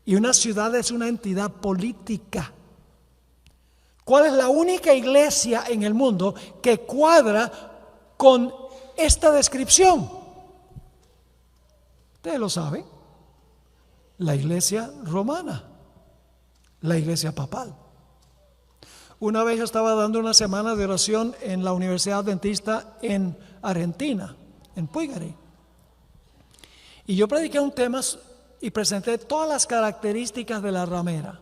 Y una ciudad es una entidad política. ¿Cuál es la única iglesia en el mundo que cuadra con esta descripción? Ustedes lo saben. La iglesia romana, la iglesia papal. Una vez yo estaba dando una semana de oración en la Universidad Adventista en Argentina, en Puigari. Y yo prediqué un tema y presenté todas las características de la ramera.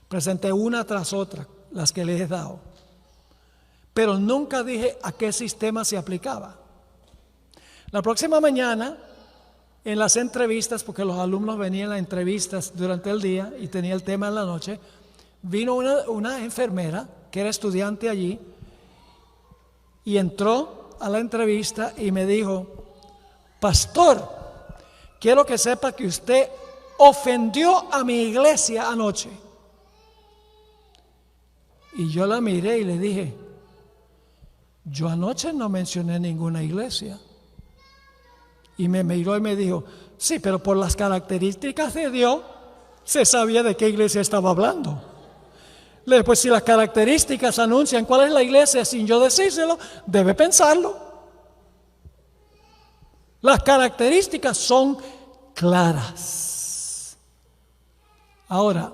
Presenté una tras otra, las que les he dado. pero nunca dije a qué sistema se aplicaba. La próxima mañana, en las entrevistas, porque los alumnos venían a entrevistas durante el día y tenía el tema en la noche, vino una enfermera que era estudiante allí y entró a la entrevista y me dijo: pastor, quiero que sepa que usted ofendió a mi iglesia anoche. Y yo la miré y le dije: yo anoche no mencioné ninguna iglesia. Y me miró y me dijo: sí, pero por las características de Dios se sabía de qué iglesia estaba hablando. Le dije: pues si las características anuncian cuál es la iglesia sin yo decírselo, debe pensarlo. Las características son claras. Ahora,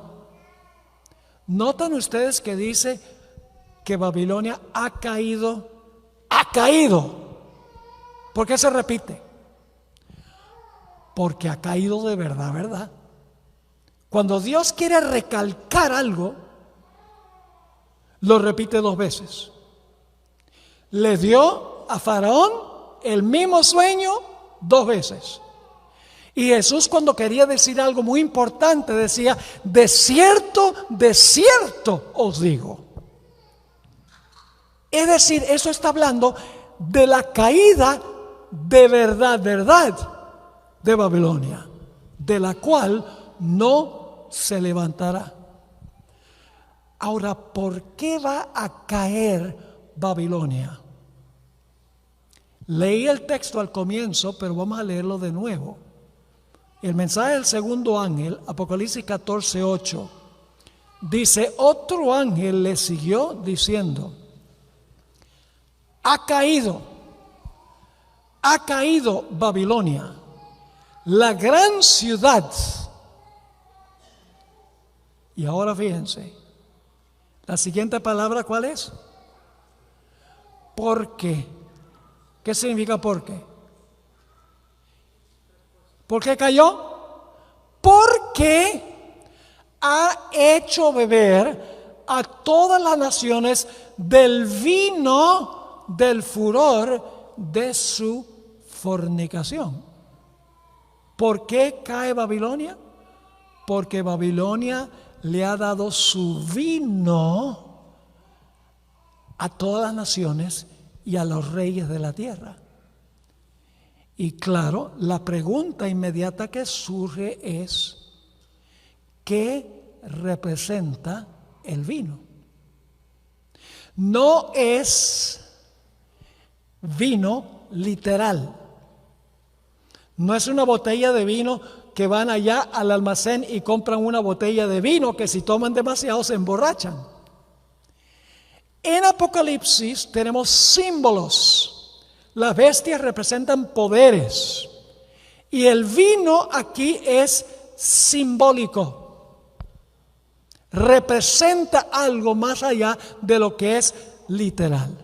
¿notan ustedes que dice que Babilonia ha caído? Ha caído. ¿Por qué se repite? Porque ha caído de verdad, ¿verdad? Cuando Dios quiere recalcar algo, lo repite 2 veces. Le dio a Faraón el mismo sueño 2 veces. Y Jesús, cuando quería decir algo muy importante, decía: de cierto os digo. Es decir, eso está hablando de la caída de verdad de Babilonia, de la cual no se levantará. Ahora, ¿por qué va a caer Babilonia? Leí el texto al comienzo, pero vamos a leerlo de nuevo. El mensaje del segundo ángel, Apocalipsis 14:8, dice: otro ángel le siguió diciendo: ha caído Babilonia, la gran ciudad. Y ahora fíjense, la siguiente palabra, ¿cuál es? ¿Por qué? ¿Qué significa por qué? ¿Por qué cayó? Porque ha hecho beber a todas las naciones del vino del furor de su fornicación. ¿Por qué cae Babilonia? Porque Babilonia le ha dado su vino a todas las naciones y a los reyes de la tierra. Y claro, la pregunta inmediata que surge es: ¿qué representa el vino? No es vino literal. No es una botella de vino que van allá al almacén y compran una botella de vino que si toman demasiado se emborrachan. En Apocalipsis tenemos símbolos. Las bestias representan poderes y el vino aquí es simbólico. Representa algo más allá de lo que es literal.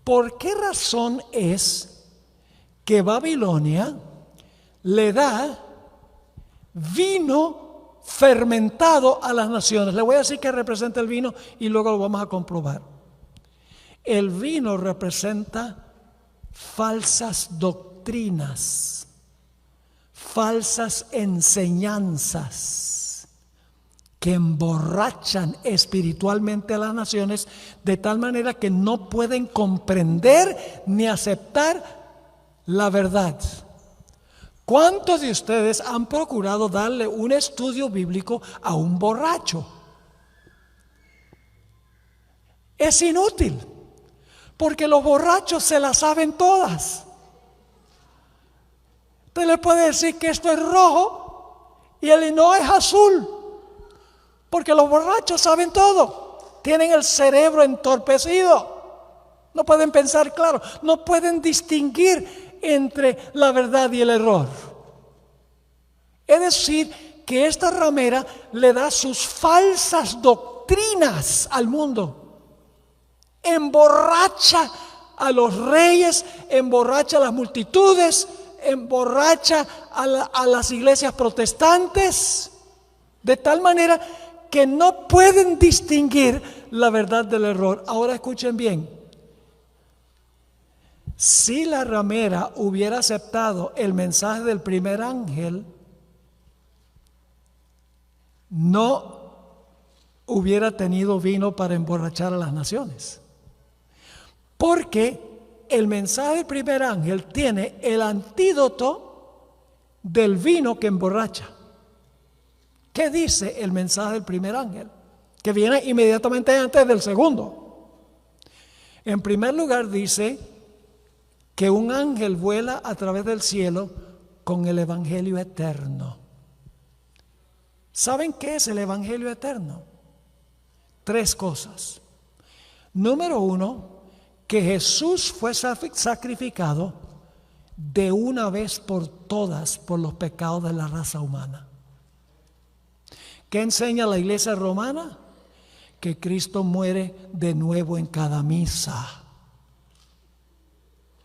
¿Por qué razón es que Babilonia le da vino fermentado a las naciones? Le voy a decir qué representa el vino y luego lo vamos a comprobar. El vino representa falsas doctrinas, falsas enseñanzas que emborrachan espiritualmente a las naciones de tal manera que no pueden comprender ni aceptar la verdad. ¿Cuántos de ustedes han procurado darle un estudio bíblico a un borracho? Es inútil, porque los borrachos se las saben todas. Usted le puede decir que esto es rojo y él no es azul, porque los borrachos saben todo. Tienen el cerebro entorpecido, no pueden pensar claro, no pueden distinguir entre la verdad y el error. Es decir, que esta ramera le da sus falsas doctrinas al mundo. Emborracha a los reyes, emborracha a las multitudes, emborracha a las iglesias protestantes, de tal manera que no pueden distinguir la verdad del error. Ahora escuchen bien. Si la ramera hubiera aceptado el mensaje del primer ángel, no hubiera tenido vino para emborrachar a las naciones. Porque el mensaje del primer ángel tiene el antídoto del vino que emborracha. ¿Qué dice el mensaje del primer ángel? Que viene inmediatamente antes del segundo. En primer lugar dice que un ángel vuela a través del cielo con el evangelio eterno. ¿Saben qué es el evangelio eterno? 3 cosas. Número 1, que Jesús fue sacrificado de una vez por todas por los pecados de la raza humana. ¿Qué enseña la iglesia romana? Que Cristo muere de nuevo en cada misa.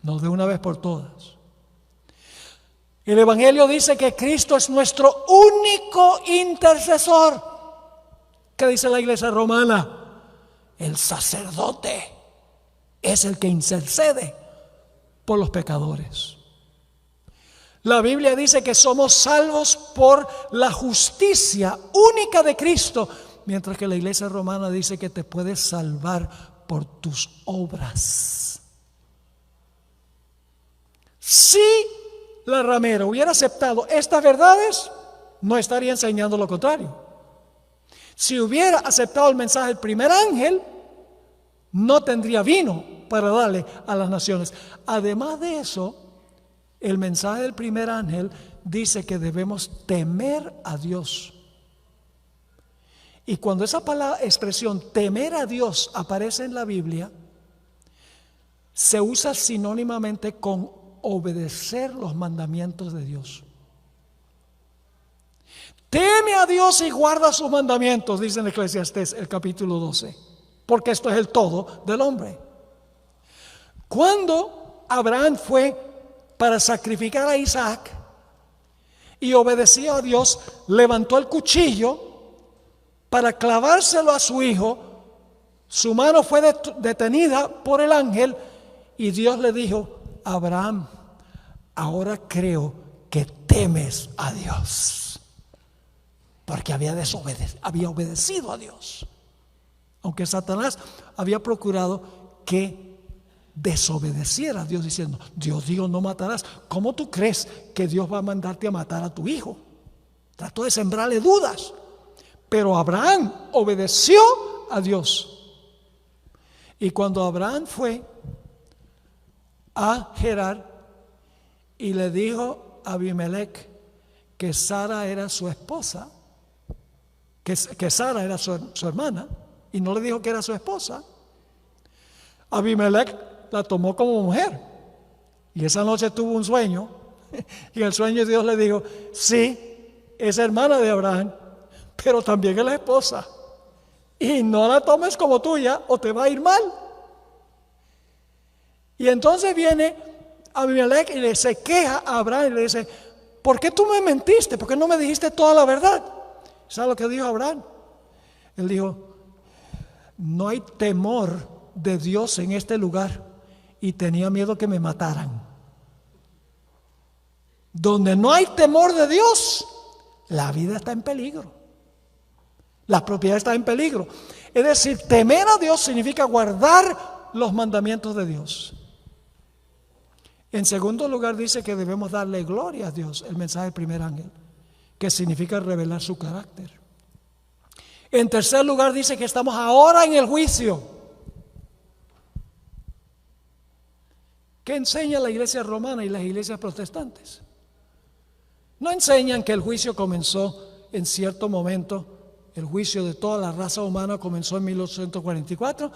No de una vez por todas. El Evangelio dice que Cristo es nuestro único intercesor. ¿Qué dice la iglesia romana? El sacerdote es el que intercede por los pecadores. La Biblia dice que somos salvos por la justicia única de Cristo, mientras que la iglesia romana dice que te puedes salvar por tus obras. Si la ramera hubiera aceptado estas verdades, no estaría enseñando lo contrario. Si hubiera aceptado el mensaje del primer ángel, no tendría vino para darle a las naciones. Además de eso, el mensaje del primer ángel dice que debemos temer a Dios. Y cuando esa expresión temer a Dios aparece en la Biblia, se usa sinónimamente con obedecer los mandamientos de Dios. Teme a Dios y guarda sus mandamientos, dice en Eclesiastés el capítulo 12, porque esto es el todo del hombre. Cuando Abraham fue para sacrificar a Isaac y obedeció a Dios, levantó el cuchillo para clavárselo a su hijo. Su mano fue detenida por el ángel y Dios le dijo: Abraham, ahora creo que temes a Dios, porque había obedecido a Dios, aunque Satanás había procurado que desobedeciera a Dios, diciendo: Dios dijo no matarás. ¿Cómo tú crees que Dios va a mandarte a matar a tu hijo? Trató de sembrarle dudas, pero Abraham obedeció a Dios. Y cuando Abraham fue a Gerar y le dijo a Abimelech que Sara era su esposa, que Sara era su hermana, y no le dijo que era su esposa, Abimelech la tomó como mujer. Y esa noche tuvo un sueño, y en el sueño Dios le dijo: sí, es hermana de Abraham, pero también es la esposa, y no la tomes como tuya o te va a ir mal. Y entonces viene Abimelech y se queja a Abraham y le dice: ¿por qué tú me mentiste? ¿Por qué no me dijiste toda la verdad? ¿Sabes lo que dijo Abraham? Él dijo: no hay temor de Dios en este lugar, y tenía miedo que me mataran. Donde no hay temor de Dios, la vida está en peligro, la propiedad está en peligro. Es decir, temer a Dios significa guardar los mandamientos de Dios. En segundo lugar dice que debemos darle gloria a Dios, el mensaje del primer ángel, que significa revelar su carácter. En tercer lugar dice que estamos ahora en el juicio. ¿Qué enseña la iglesia romana y las iglesias protestantes? No enseñan que el juicio comenzó en cierto momento. El juicio de toda la raza humana comenzó en 1844.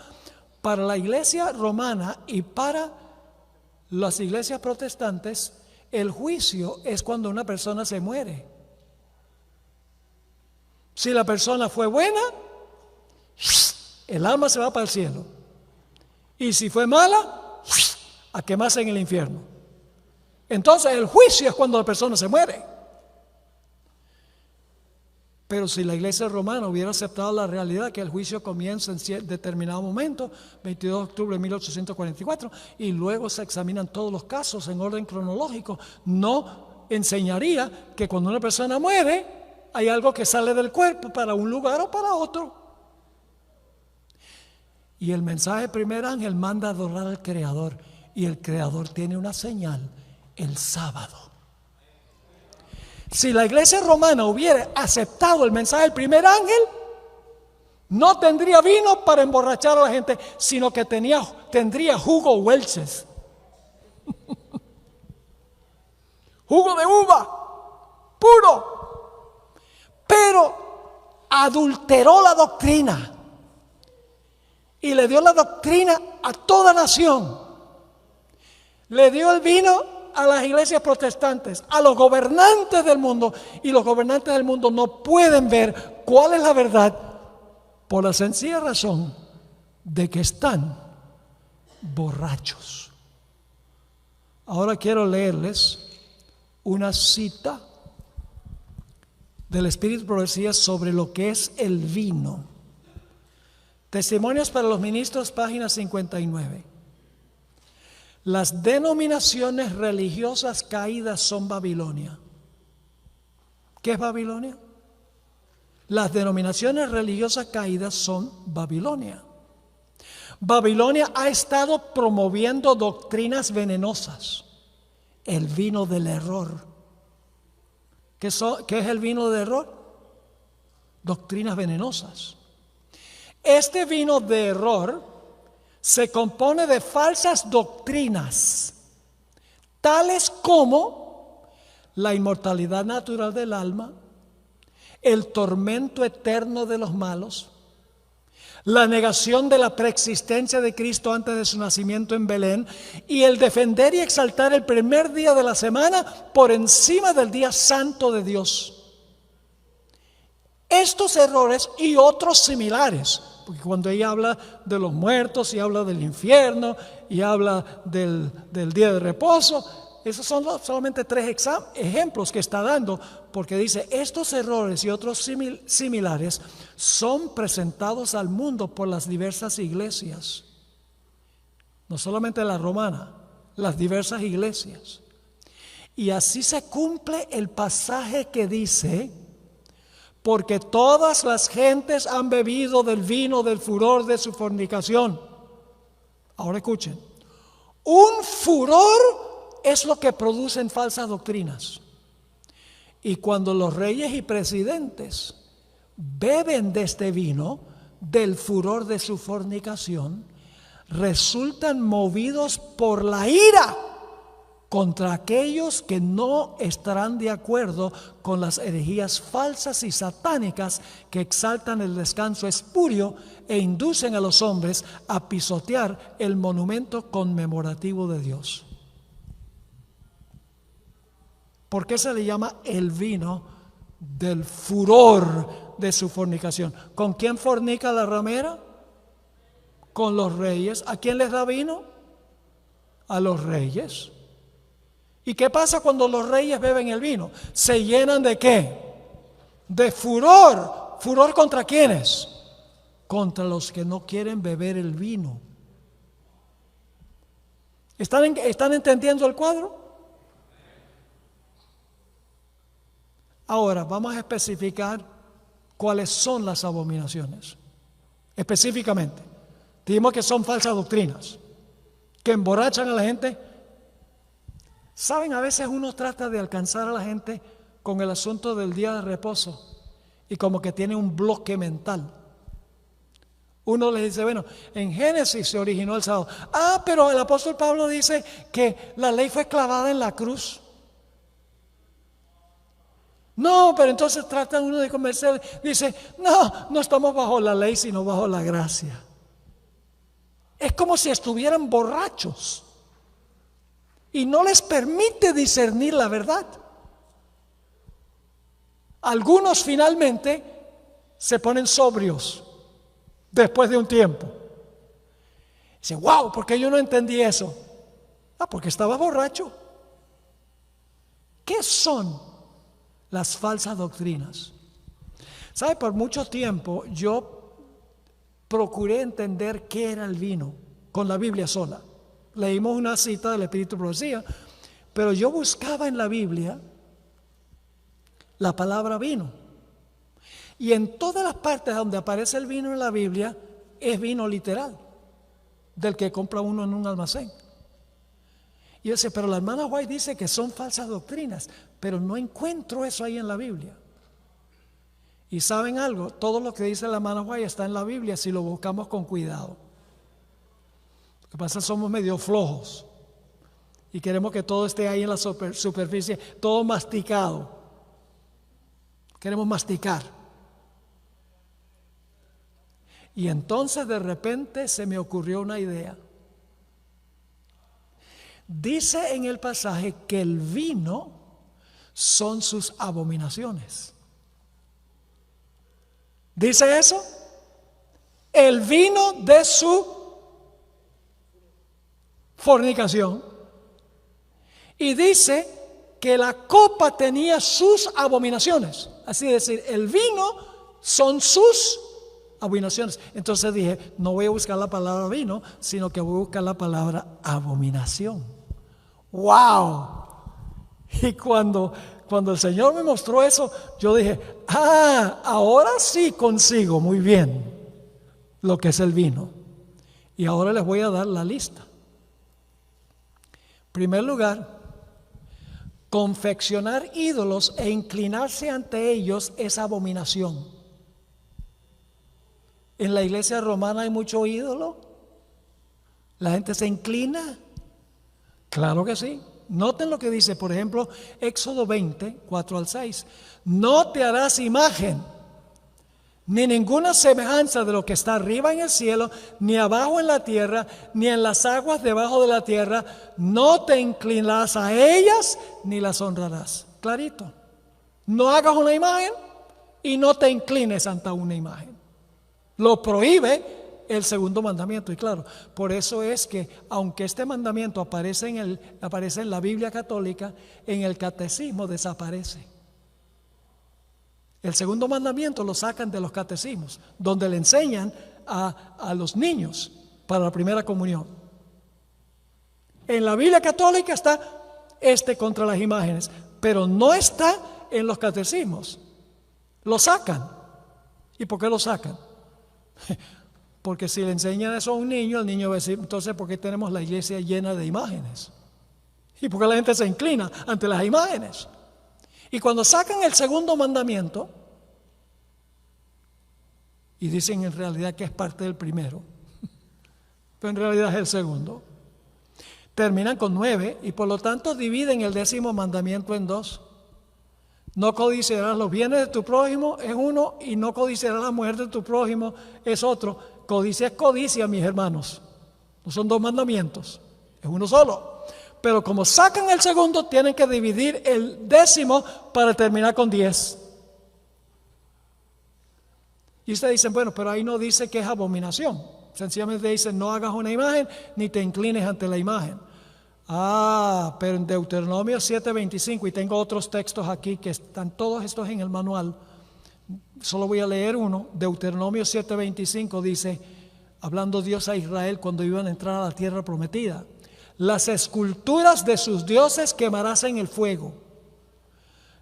Para la iglesia romana y para las iglesias protestantes, el juicio es cuando una persona se muere. Si la persona fue buena, el alma se va para el cielo. Y si fue mala, a quemarse en el infierno. Entonces el juicio es cuando la persona se muere. Pero si la iglesia romana hubiera aceptado la realidad que el juicio comienza en determinado momento, 22 de octubre de 1844, y luego se examinan todos los casos en orden cronológico, no enseñaría que cuando una persona muere hay algo que sale del cuerpo para un lugar o para otro. Y el mensaje del primer ángel manda a adorar al Creador, y el Creador tiene una señal: el sábado. Si la iglesia romana hubiera aceptado el mensaje del primer ángel, no tendría vino para emborrachar a la gente, sino que tendría jugo Welch's. Jugo de uva, puro. Pero adulteró la doctrina y le dio la doctrina a toda nación. Le dio el vino a las iglesias protestantes, a los gobernantes del mundo, y los gobernantes del mundo no pueden ver cuál es la verdad por la sencilla razón de que están borrachos. Ahora quiero leerles una cita del Espíritu de Profecía sobre lo que es el vino. Testimonios para los ministros, página 59. Las denominaciones religiosas caídas son Babilonia. ¿Qué es Babilonia? Las denominaciones religiosas caídas son Babilonia. Babilonia ha estado promoviendo doctrinas venenosas. El vino del error. ¿Qué es el vino del error? Doctrinas venenosas. Este vino de error se compone de falsas doctrinas, tales como la inmortalidad natural del alma, el tormento eterno de los malos, la negación de la preexistencia de Cristo antes de su nacimiento en Belén, y el defender y exaltar el primer día de la semana por encima del día santo de Dios. Estos errores y otros similares, porque cuando ella habla de los muertos y habla del infierno y habla del día de reposo, esos son solamente 3 ejemplos que está dando, porque dice: estos errores y otros similares son presentados al mundo por las diversas iglesias, no solamente la romana, las diversas iglesias. Y así se cumple el pasaje que dice: porque todas las gentes han bebido del vino del furor de su fornicación. Ahora escuchen, un furor es lo que producen falsas doctrinas. Y cuando los reyes y presidentes beben de este vino, del furor de su fornicación, resultan movidos por la ira contra aquellos que no estarán de acuerdo con las herejías falsas y satánicas que exaltan el descanso espurio e inducen a los hombres a pisotear el monumento conmemorativo de Dios. ¿Por qué se le llama el vino del furor de su fornicación? ¿Con quién fornica la ramera? Con los reyes. ¿A quién les da vino? A los reyes. ¿Y qué pasa cuando los reyes beben el vino? ¿Se llenan de qué? De furor. ¿Furor contra quiénes? Contra los que no quieren beber el vino. ¿Están entendiendo el cuadro? Ahora vamos a especificar cuáles son las abominaciones. Específicamente, dijimos que son falsas doctrinas, que emborrachan a la gente. Saben, a veces uno trata de alcanzar a la gente con el asunto del día de reposo y como que tiene un bloque mental. Uno le dice: bueno, en Génesis se originó el sábado. Pero el apóstol Pablo dice que la ley fue clavada en la cruz. No, pero entonces trata uno de convencer, dice: no estamos bajo la ley, sino bajo la gracia. Es como si estuvieran borrachos y no les permite discernir la verdad. Algunos finalmente se ponen sobrios después de un tiempo. Dice: wow, ¿por qué yo no entendí eso? Porque estaba borracho. ¿Qué son las falsas doctrinas? ¿Sabe? Por mucho tiempo yo procuré entender qué era el vino con la Biblia sola. Leímos una cita del Espíritu de Profecía, pero yo buscaba en la Biblia la palabra vino. Y en todas las partes donde aparece el vino en la Biblia, es vino literal, del que compra uno en un almacén. Y yo decía, pero la hermana White dice que son falsas doctrinas, pero no encuentro eso ahí en la Biblia. Y ¿saben algo? Todo lo que dice la hermana White está en la Biblia si lo buscamos con cuidado. Lo que pasa es que somos medio flojos y queremos que todo esté ahí en la superficie, todo masticado. Queremos masticar. Y entonces de repente se me ocurrió una idea. Dice en el pasaje que el vino son sus abominaciones. ¿Dice eso? El vino de su fornicación. Y dice que la copa tenía sus abominaciones. Así es decir, el vino son sus abominaciones. Entonces dije, no voy a buscar la palabra vino, sino que voy a buscar la palabra abominación. ¡Wow! Y cuando el Señor me mostró eso, yo dije, ahora sí consigo muy bien lo que es el vino. Y ahora les voy a dar la lista. En primer lugar, confeccionar ídolos e inclinarse ante ellos es abominación. En la iglesia romana hay mucho ídolo. La gente se inclina. Claro que sí. Noten lo que dice, por ejemplo, Éxodo 20, 4 al 6. No te harás imagen, ni ninguna semejanza de lo que está arriba en el cielo, ni abajo en la tierra, ni en las aguas debajo de la tierra. No te inclinarás a ellas, ni las honrarás. Clarito. No hagas una imagen y no te inclines ante una imagen. Lo prohíbe el segundo mandamiento. Y claro, por eso es que aunque este mandamiento aparece en la Biblia católica, en el catecismo desaparece. El segundo mandamiento lo sacan de los catecismos, donde le enseñan a los niños para la primera comunión. En la Biblia católica está contra las imágenes, pero no está en los catecismos. Lo sacan. ¿Y por qué lo sacan? Porque si le enseñan eso a un niño, el niño va a decir, entonces, ¿por qué tenemos la iglesia llena de imágenes? ¿Y por qué la gente se inclina ante las imágenes? Y cuando sacan el segundo mandamiento, y dicen en realidad que es parte del primero, pero en realidad es el segundo, terminan con 9 y por lo tanto dividen el 10º mandamiento en 2. No codiciarás los bienes de tu prójimo es uno, y no codiciarás la mujer de tu prójimo es otro. Codicia es codicia, mis hermanos. No son 2 mandamientos, es uno solo. Pero como sacan el segundo, tienen que dividir el 10º para terminar con 10. Y ustedes dicen, bueno, pero ahí no dice que es abominación. Sencillamente dice, no hagas una imagen ni te inclines ante la imagen. Pero en Deuteronomio 7:25, y tengo otros textos aquí que están todos estos en el manual, solo voy a leer uno. Deuteronomio 7:25 dice, hablando Dios a Israel cuando iban a entrar a la tierra prometida: las esculturas de sus dioses quemarás en el fuego.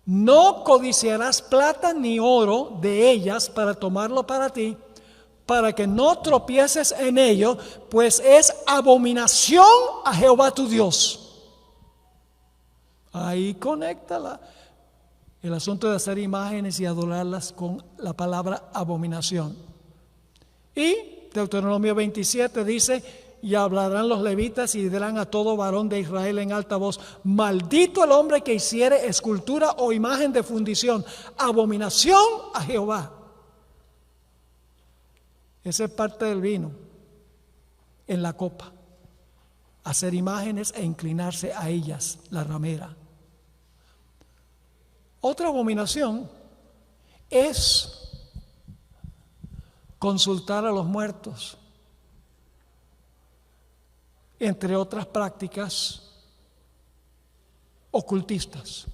No codiciarás plata ni oro de ellas para tomarlo para ti, para que no tropieces en ello, pues es abominación a Jehová tu Dios. Ahí conéctala. El asunto de hacer imágenes y adorarlas con la palabra abominación. Y Deuteronomio 27 dice, y hablarán los levitas y dirán a todo varón de Israel en alta voz: maldito el hombre que hiciere escultura o imagen de fundición, abominación a Jehová. Esa es parte del vino en la copa. Hacer imágenes e inclinarse a ellas, la ramera. Otra abominación es consultar a los muertos, entre otras prácticas ocultistas.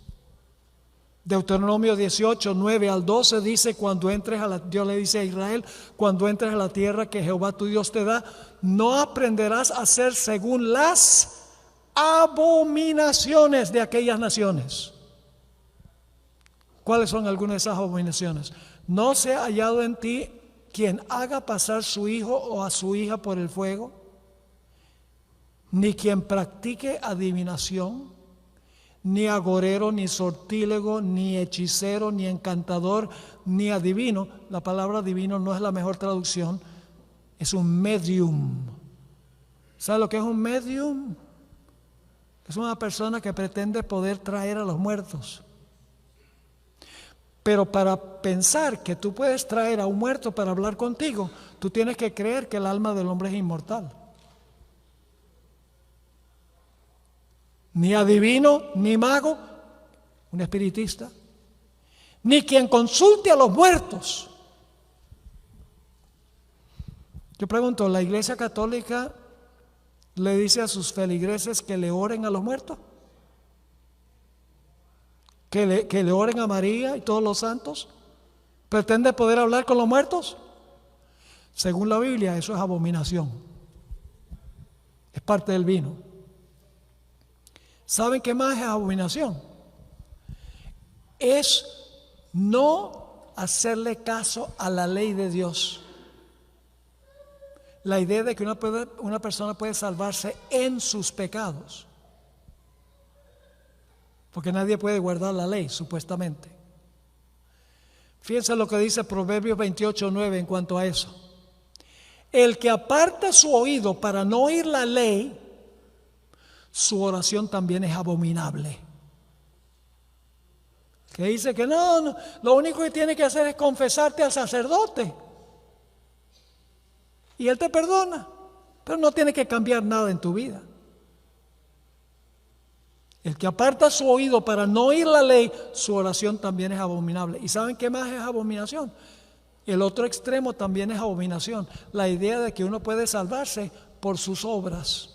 Deuteronomio 18, 9 al 12 dice, Dios le dice a Israel, cuando entres a la tierra que Jehová tu Dios te da, no aprenderás a hacer según las abominaciones de aquellas naciones. ¿Cuáles son algunas de esas abominaciones? No se ha hallado en ti quien haga pasar su hijo o a su hija por el fuego, ni quien practique adivinación, ni agorero, ni sortílego, ni hechicero, ni encantador, ni adivino. La palabra adivino no es la mejor traducción, es un medium. ¿Sabe lo que es un medium? Es una persona que pretende poder traer a los muertos. Pero para pensar que tú puedes traer a un muerto para hablar contigo, tú tienes que creer que el alma del hombre es inmortal. Ni adivino, ni mago, un espiritista, ni quien consulte a los muertos. Yo pregunto, ¿la Iglesia Católica le dice a sus feligreses que le oren a los muertos? ¿Que le oren a María y todos los santos? ¿Pretende poder hablar con los muertos? Según la Biblia, eso es abominación. Es parte del vino. ¿Saben qué más es abominación? Es no hacerle caso a la ley de Dios. La idea de que una persona puede salvarse en sus pecados. Porque nadie puede guardar la ley, supuestamente. Fíjense lo que dice Proverbios 28:9 en cuanto a eso. El que aparta su oído para no oír la ley, su oración también es abominable. Que dice que no, lo único que tiene que hacer es confesarte al sacerdote. Y él te perdona, pero no tiene que cambiar nada en tu vida. El que aparta su oído para no oír la ley, su oración también es abominable. ¿Y saben qué más es abominación? El otro extremo también es abominación. La idea de que uno puede salvarse por sus obras.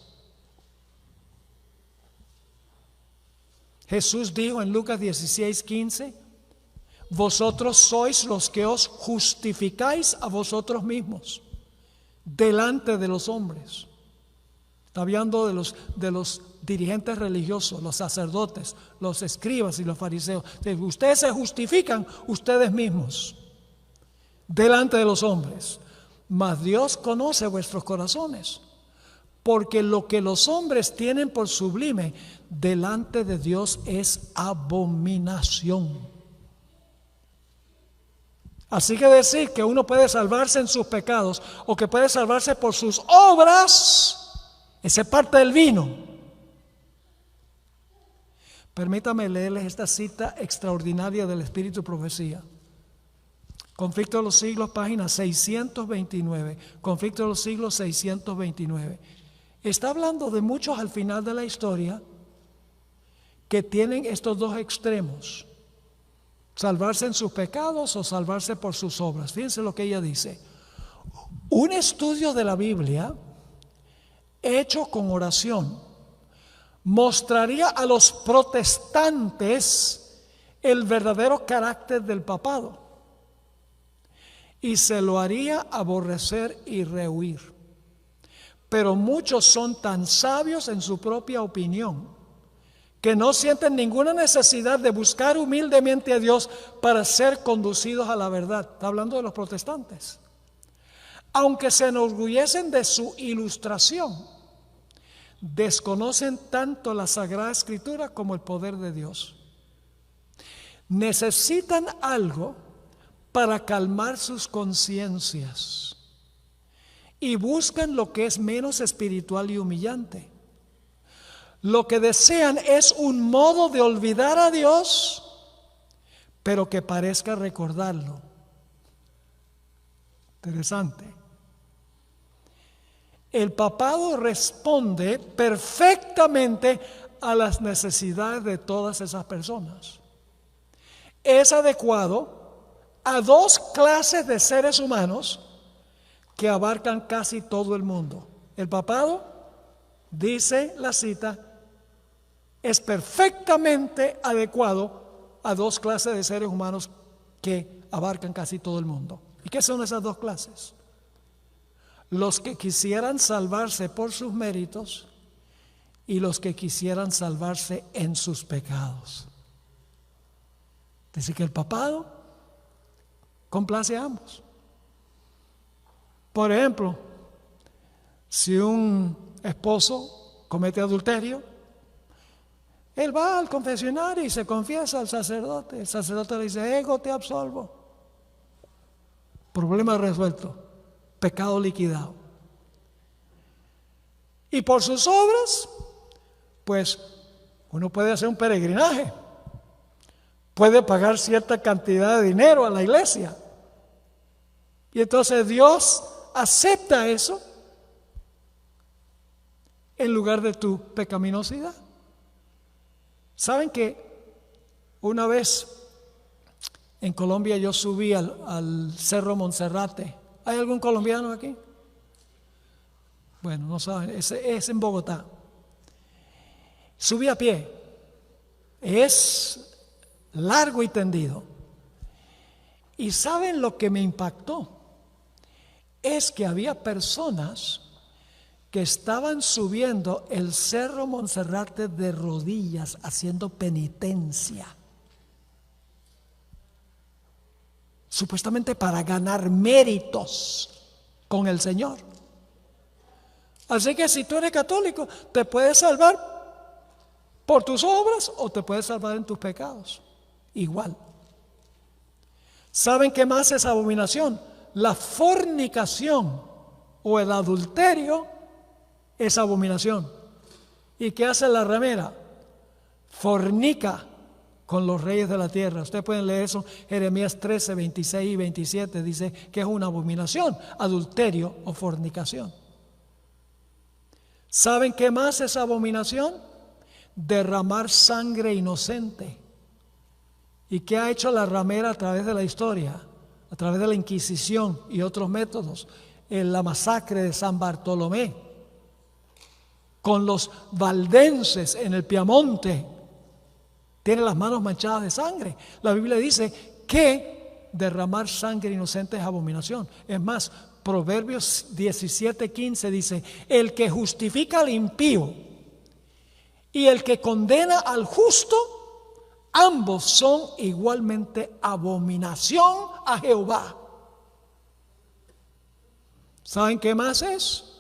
Jesús dijo en Lucas 16:15, vosotros sois los que os justificáis a vosotros mismos delante de los hombres. Está hablando de los dirigentes religiosos, los sacerdotes, los escribas y los fariseos. Ustedes se justifican ustedes mismos delante de los hombres, mas Dios conoce vuestros corazones, porque lo que los hombres tienen por sublime delante de Dios es abominación. Así que decir que uno puede salvarse en sus pecados o que puede salvarse por sus obras, esa es parte del vino. Permítame leerles esta cita extraordinaria del Espíritu y Profecía. Conflicto de los Siglos, página 629. Conflicto de los Siglos, 629. Está hablando de muchos al final de la historia que tienen estos dos extremos: salvarse en sus pecados o salvarse por sus obras. Fíjense lo que ella dice. Un estudio de la Biblia hecho con oración mostraría a los protestantes el verdadero carácter del papado y se lo haría aborrecer y rehuir. Pero muchos son tan sabios en su propia opinión que no sienten ninguna necesidad de buscar humildemente a Dios para ser conducidos a la verdad. Está hablando de los protestantes. Aunque se enorgullecen de su ilustración, desconocen tanto la Sagrada Escritura como el poder de Dios. Necesitan algo para calmar sus conciencias y buscan lo que es menos espiritual y humillante. Lo que desean es un modo de olvidar a Dios, pero que parezca recordarlo. Interesante. El papado responde perfectamente a las necesidades de todas esas personas. Es adecuado a dos clases de seres humanos que abarcan casi todo el mundo. El papado, dice la cita, es perfectamente adecuado a dos clases de seres humanos que abarcan casi todo el mundo. ¿Y qué son esas dos clases? Los que quisieran salvarse por sus méritos y los que quisieran salvarse en sus pecados. Dice que el papado complace a ambos. Por ejemplo, si un esposo comete adulterio, él va al confesionario y se confiesa al sacerdote. El sacerdote le dice: ego, te absolvo. Problema resuelto, pecado liquidado. Y por sus obras, pues uno puede hacer un peregrinaje, puede pagar cierta cantidad de dinero a la iglesia. Y entonces Dios acepta eso en lugar de tu pecaminosidad. ¿Saben que una vez en Colombia yo subí al Cerro Monserrate? ¿Hay algún colombiano aquí? Bueno, no saben, es en Bogotá. Subí a pie. Es largo y tendido. ¿Y saben lo que me impactó? Es que había personas que estaban subiendo el Cerro Monserrate de rodillas, haciendo penitencia, supuestamente para ganar méritos con el Señor. Así que si tú eres católico, te puedes salvar por tus obras o te puedes salvar en tus pecados. Igual. ¿Saben qué más es abominación? La fornicación o el adulterio es abominación. ¿Y qué hace la ramera? Fornica con los reyes de la tierra. Ustedes pueden leer eso, Jeremías 13, 26 y 27, dice que es una abominación, adulterio o fornicación. ¿Saben qué más es abominación? Derramar sangre inocente. ¿Y qué ha hecho la ramera a través de la historia? A través de la Inquisición y otros métodos. En la masacre de San Bartolomé, con los valdenses en el Piamonte, tiene las manos manchadas de sangre. La Biblia dice que derramar sangre inocente es abominación. Es más, Proverbios 17:15 dice: el que justifica al impío y el que condena al justo, ambos son igualmente abominación a Jehová. ¿Saben qué más es?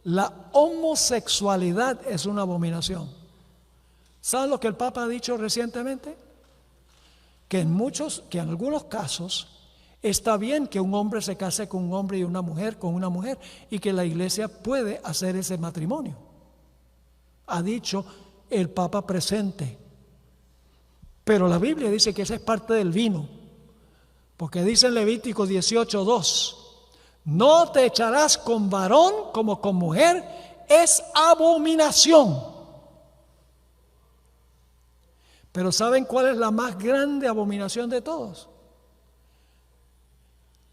La homosexualidad es una abominación. ¿Saben lo que el Papa ha dicho recientemente? Que en algunos casos está bien que un hombre se case con un hombre y una mujer con una mujer, y que la iglesia puede hacer ese matrimonio. Ha dicho el Papa presente. Pero la Biblia dice que esa es parte del vino, porque dice en Levítico 18:2: no te echarás con varón como con mujer, es abominación. Pero ¿saben cuál es la más grande abominación de todos?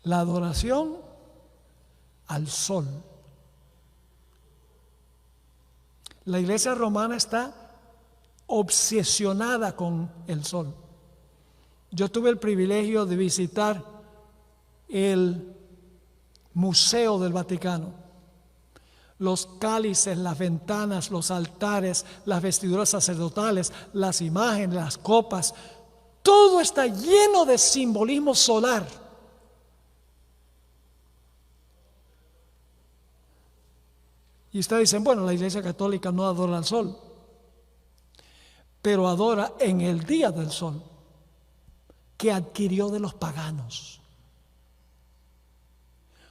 La adoración al sol. La iglesia romana está obsesionada con el sol. Yo tuve el privilegio de visitar el Museo del Vaticano. Los cálices, las ventanas, los altares, las vestiduras sacerdotales, las imágenes, las copas, todo está lleno de simbolismo solar. Y ustedes dicen: bueno, la Iglesia Católica no adora al sol, pero adora en el día del sol, que adquirió de los paganos.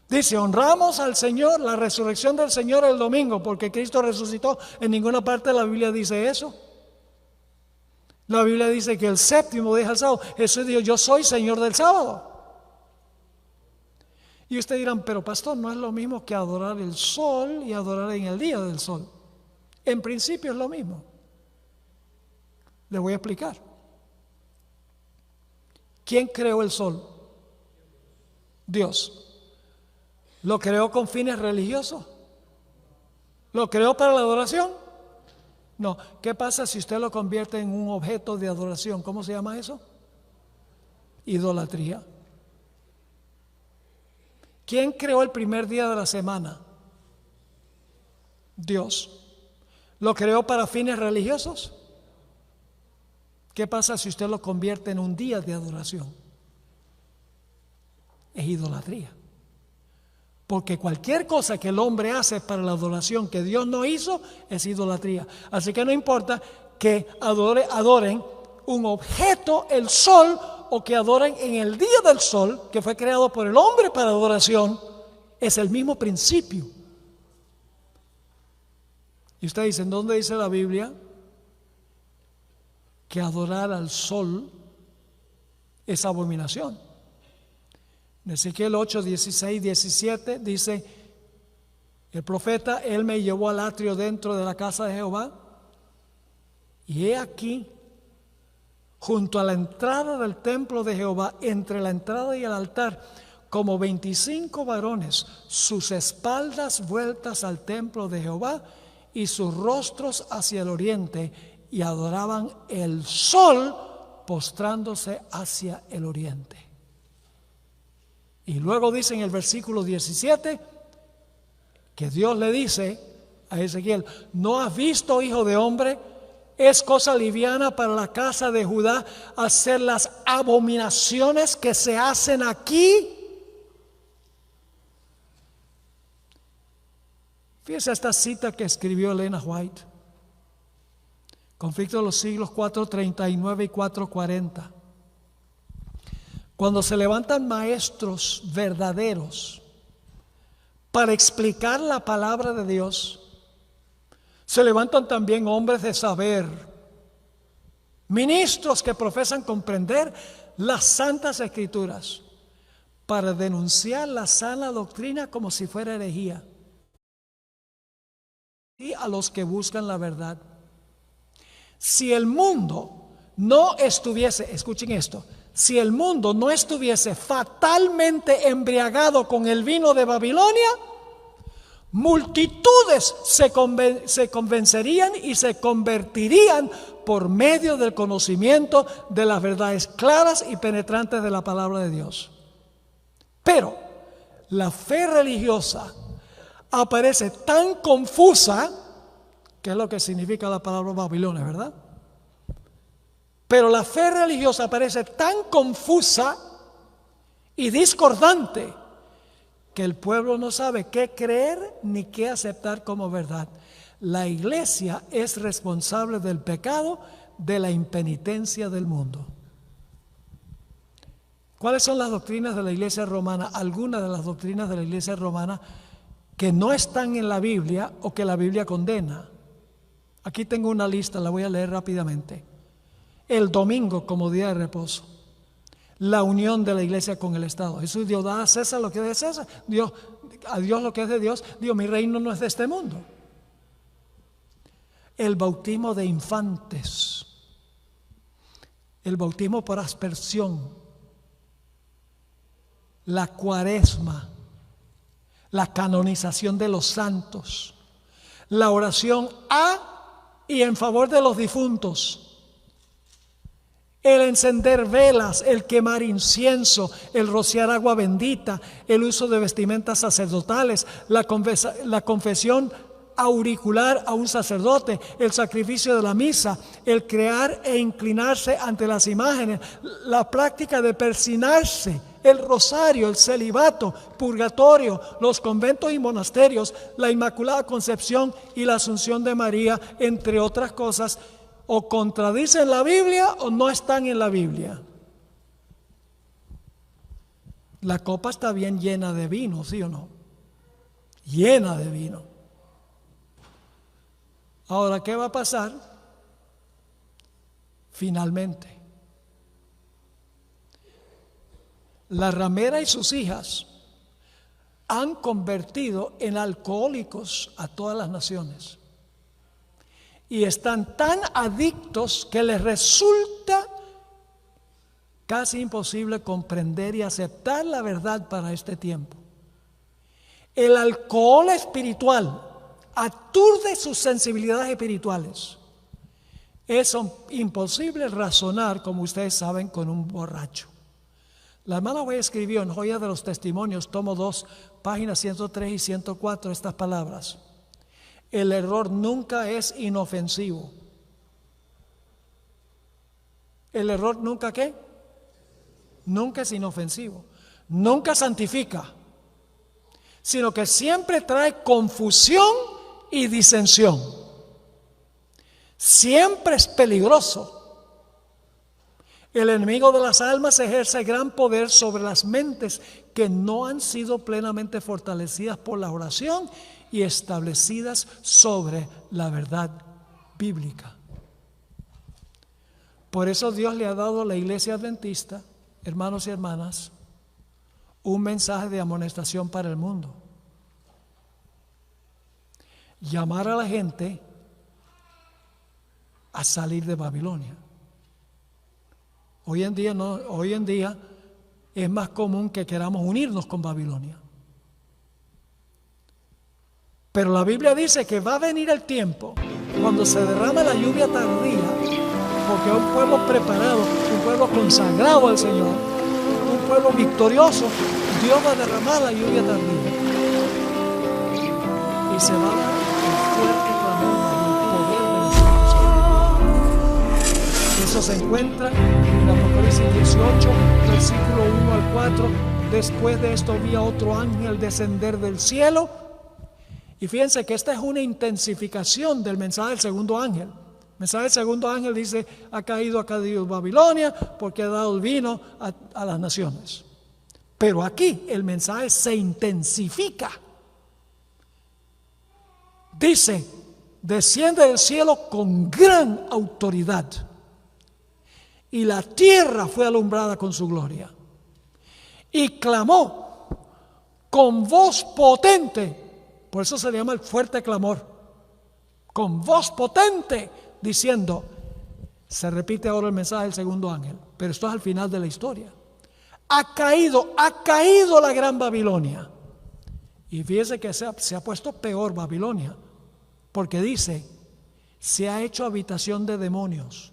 Dice: honramos al Señor, la resurrección del Señor el domingo, porque Cristo resucitó. En ninguna parte de la Biblia dice eso. La Biblia dice que el séptimo día es el sábado. Jesús dijo: yo soy Señor del sábado. Y ustedes dirán: pero pastor, no es lo mismo que adorar el sol y adorar en el día del sol. En principio es lo mismo. Les voy a explicar. ¿Quién creó el sol? Dios. ¿Lo creó con fines religiosos? ¿Lo creó para la adoración? No, ¿qué pasa si usted lo convierte en un objeto de adoración? ¿Cómo se llama eso? Idolatría. ¿Quién creó el primer día de la semana? Dios. ¿Lo creó para fines religiosos? ¿Qué pasa si usted lo convierte en un día de adoración? Es idolatría. Porque cualquier cosa que el hombre hace para la adoración que Dios no hizo es idolatría. Así que no importa que adoren un objeto, el sol, o que adoren en el día del sol, que fue creado por el hombre para adoración, es el mismo principio. Y usted dice, ¿en dónde dice la Biblia que adorar al sol es abominación? En Ezequiel 8, 16, 17 dice el profeta: Él me llevó al atrio dentro de la casa de Jehová, y he aquí, junto a la entrada del templo de Jehová, entre la entrada y el altar, como 25 varones, sus espaldas vueltas al templo de Jehová y sus rostros hacia el oriente, y adoraban el sol postrándose hacia el oriente. Y luego dice en el versículo 17 que Dios le dice a Ezequiel: ¿no has visto, hijo de hombre? Es cosa liviana para la casa de Judá hacer las abominaciones que se hacen aquí. Fíjese esta cita que escribió Elena White: Conflicto de los siglos 439 y 440. Cuando se levantan maestros verdaderos para explicar la palabra de Dios, se levantan también hombres de saber, ministros que profesan comprender las santas escrituras, para denunciar la sana doctrina como si fuera herejía, y a los que buscan la verdad. Si el mundo no estuviese, escuchen esto, si el mundo no estuviese fatalmente embriagado con el vino de Babilonia, multitudes se convencerían y se convertirían por medio del conocimiento de las verdades claras y penetrantes de la palabra de Dios. Pero la fe religiosa aparece tan confusa, que es lo que significa la palabra Babilonia, ¿verdad? Pero la fe religiosa aparece tan confusa y discordante que el pueblo no sabe qué creer ni qué aceptar como verdad. La iglesia es responsable del pecado, de la impenitencia del mundo. ¿Cuáles son las doctrinas de la iglesia romana? Algunas de las doctrinas de la iglesia romana que no están en la Biblia o que la Biblia condena. Aquí tengo una lista, la voy a leer rápidamente. El domingo como día de reposo. La unión de la iglesia con el Estado. Jesús dijo: da a César lo que es de César, a Dios lo que es de Dios. Dios, mi reino no es de este mundo. El bautismo de infantes. El bautismo por aspersión. La cuaresma. La canonización de los santos. La oración a y en favor de los difuntos. El encender velas, el quemar incienso, el rociar agua bendita, el uso de vestimentas sacerdotales, la confesión auricular a un sacerdote, el sacrificio de la misa, el crear e inclinarse ante las imágenes, la práctica de persignarse, el rosario, el celibato, purgatorio, los conventos y monasterios, la Inmaculada Concepción y la Asunción de María, entre otras cosas, o contradicen la Biblia o no están en la Biblia. La copa está bien llena de vino, ¿sí o no? Llena de vino. Ahora, ¿qué va a pasar? Finalmente, la ramera y sus hijas han convertido en alcohólicos a todas las naciones. Y están tan adictos que les resulta casi imposible comprender y aceptar la verdad para este tiempo. El alcohol espiritual aturde sus sensibilidades espirituales. Es imposible razonar, como ustedes saben, con un borracho. La hermana White escribió en Joya de los Testimonios, tomo 2, páginas 103 y 104, estas palabras: el error nunca es inofensivo. El error nunca, ¿qué? Nunca es inofensivo. Nunca santifica, sino que siempre trae confusión y disensión. Siempre es peligroso. El enemigo de las almas ejerce gran poder sobre las mentes que no han sido plenamente fortalecidas por la oración y establecidas sobre la verdad bíblica. Por eso Dios le ha dado a la iglesia adventista, hermanos y hermanas, un mensaje de amonestación para el mundo. Llamar a la gente a salir de Babilonia. Hoy en día es más común que queramos unirnos con Babilonia. Pero la Biblia dice que va a venir el tiempo cuando se derrame la lluvia tardía, porque es un pueblo preparado, un pueblo consagrado al Señor, un pueblo victorioso. Dios va a derramar la lluvia tardía y se va a dar el fuerte clamor del poder del Espíritu Santo. Eso se encuentra en Apocalipsis 18, versículo 1 al 4. Después de esto vi a otro ángel descender del cielo. Y fíjense que esta es una intensificación del mensaje del segundo ángel. El mensaje del segundo ángel dice: ha caído Babilonia porque ha dado el vino a las naciones. Pero aquí el mensaje se intensifica. Dice: desciende del cielo con gran autoridad, y la tierra fue alumbrada con su gloria. Y clamó con voz potente. Por eso se le llama el fuerte clamor. Con voz potente, diciendo, se repite ahora el mensaje del segundo ángel, pero esto es al final de la historia: ha caído la gran Babilonia. Y fíjese que se ha puesto peor Babilonia, porque dice: se ha hecho habitación de demonios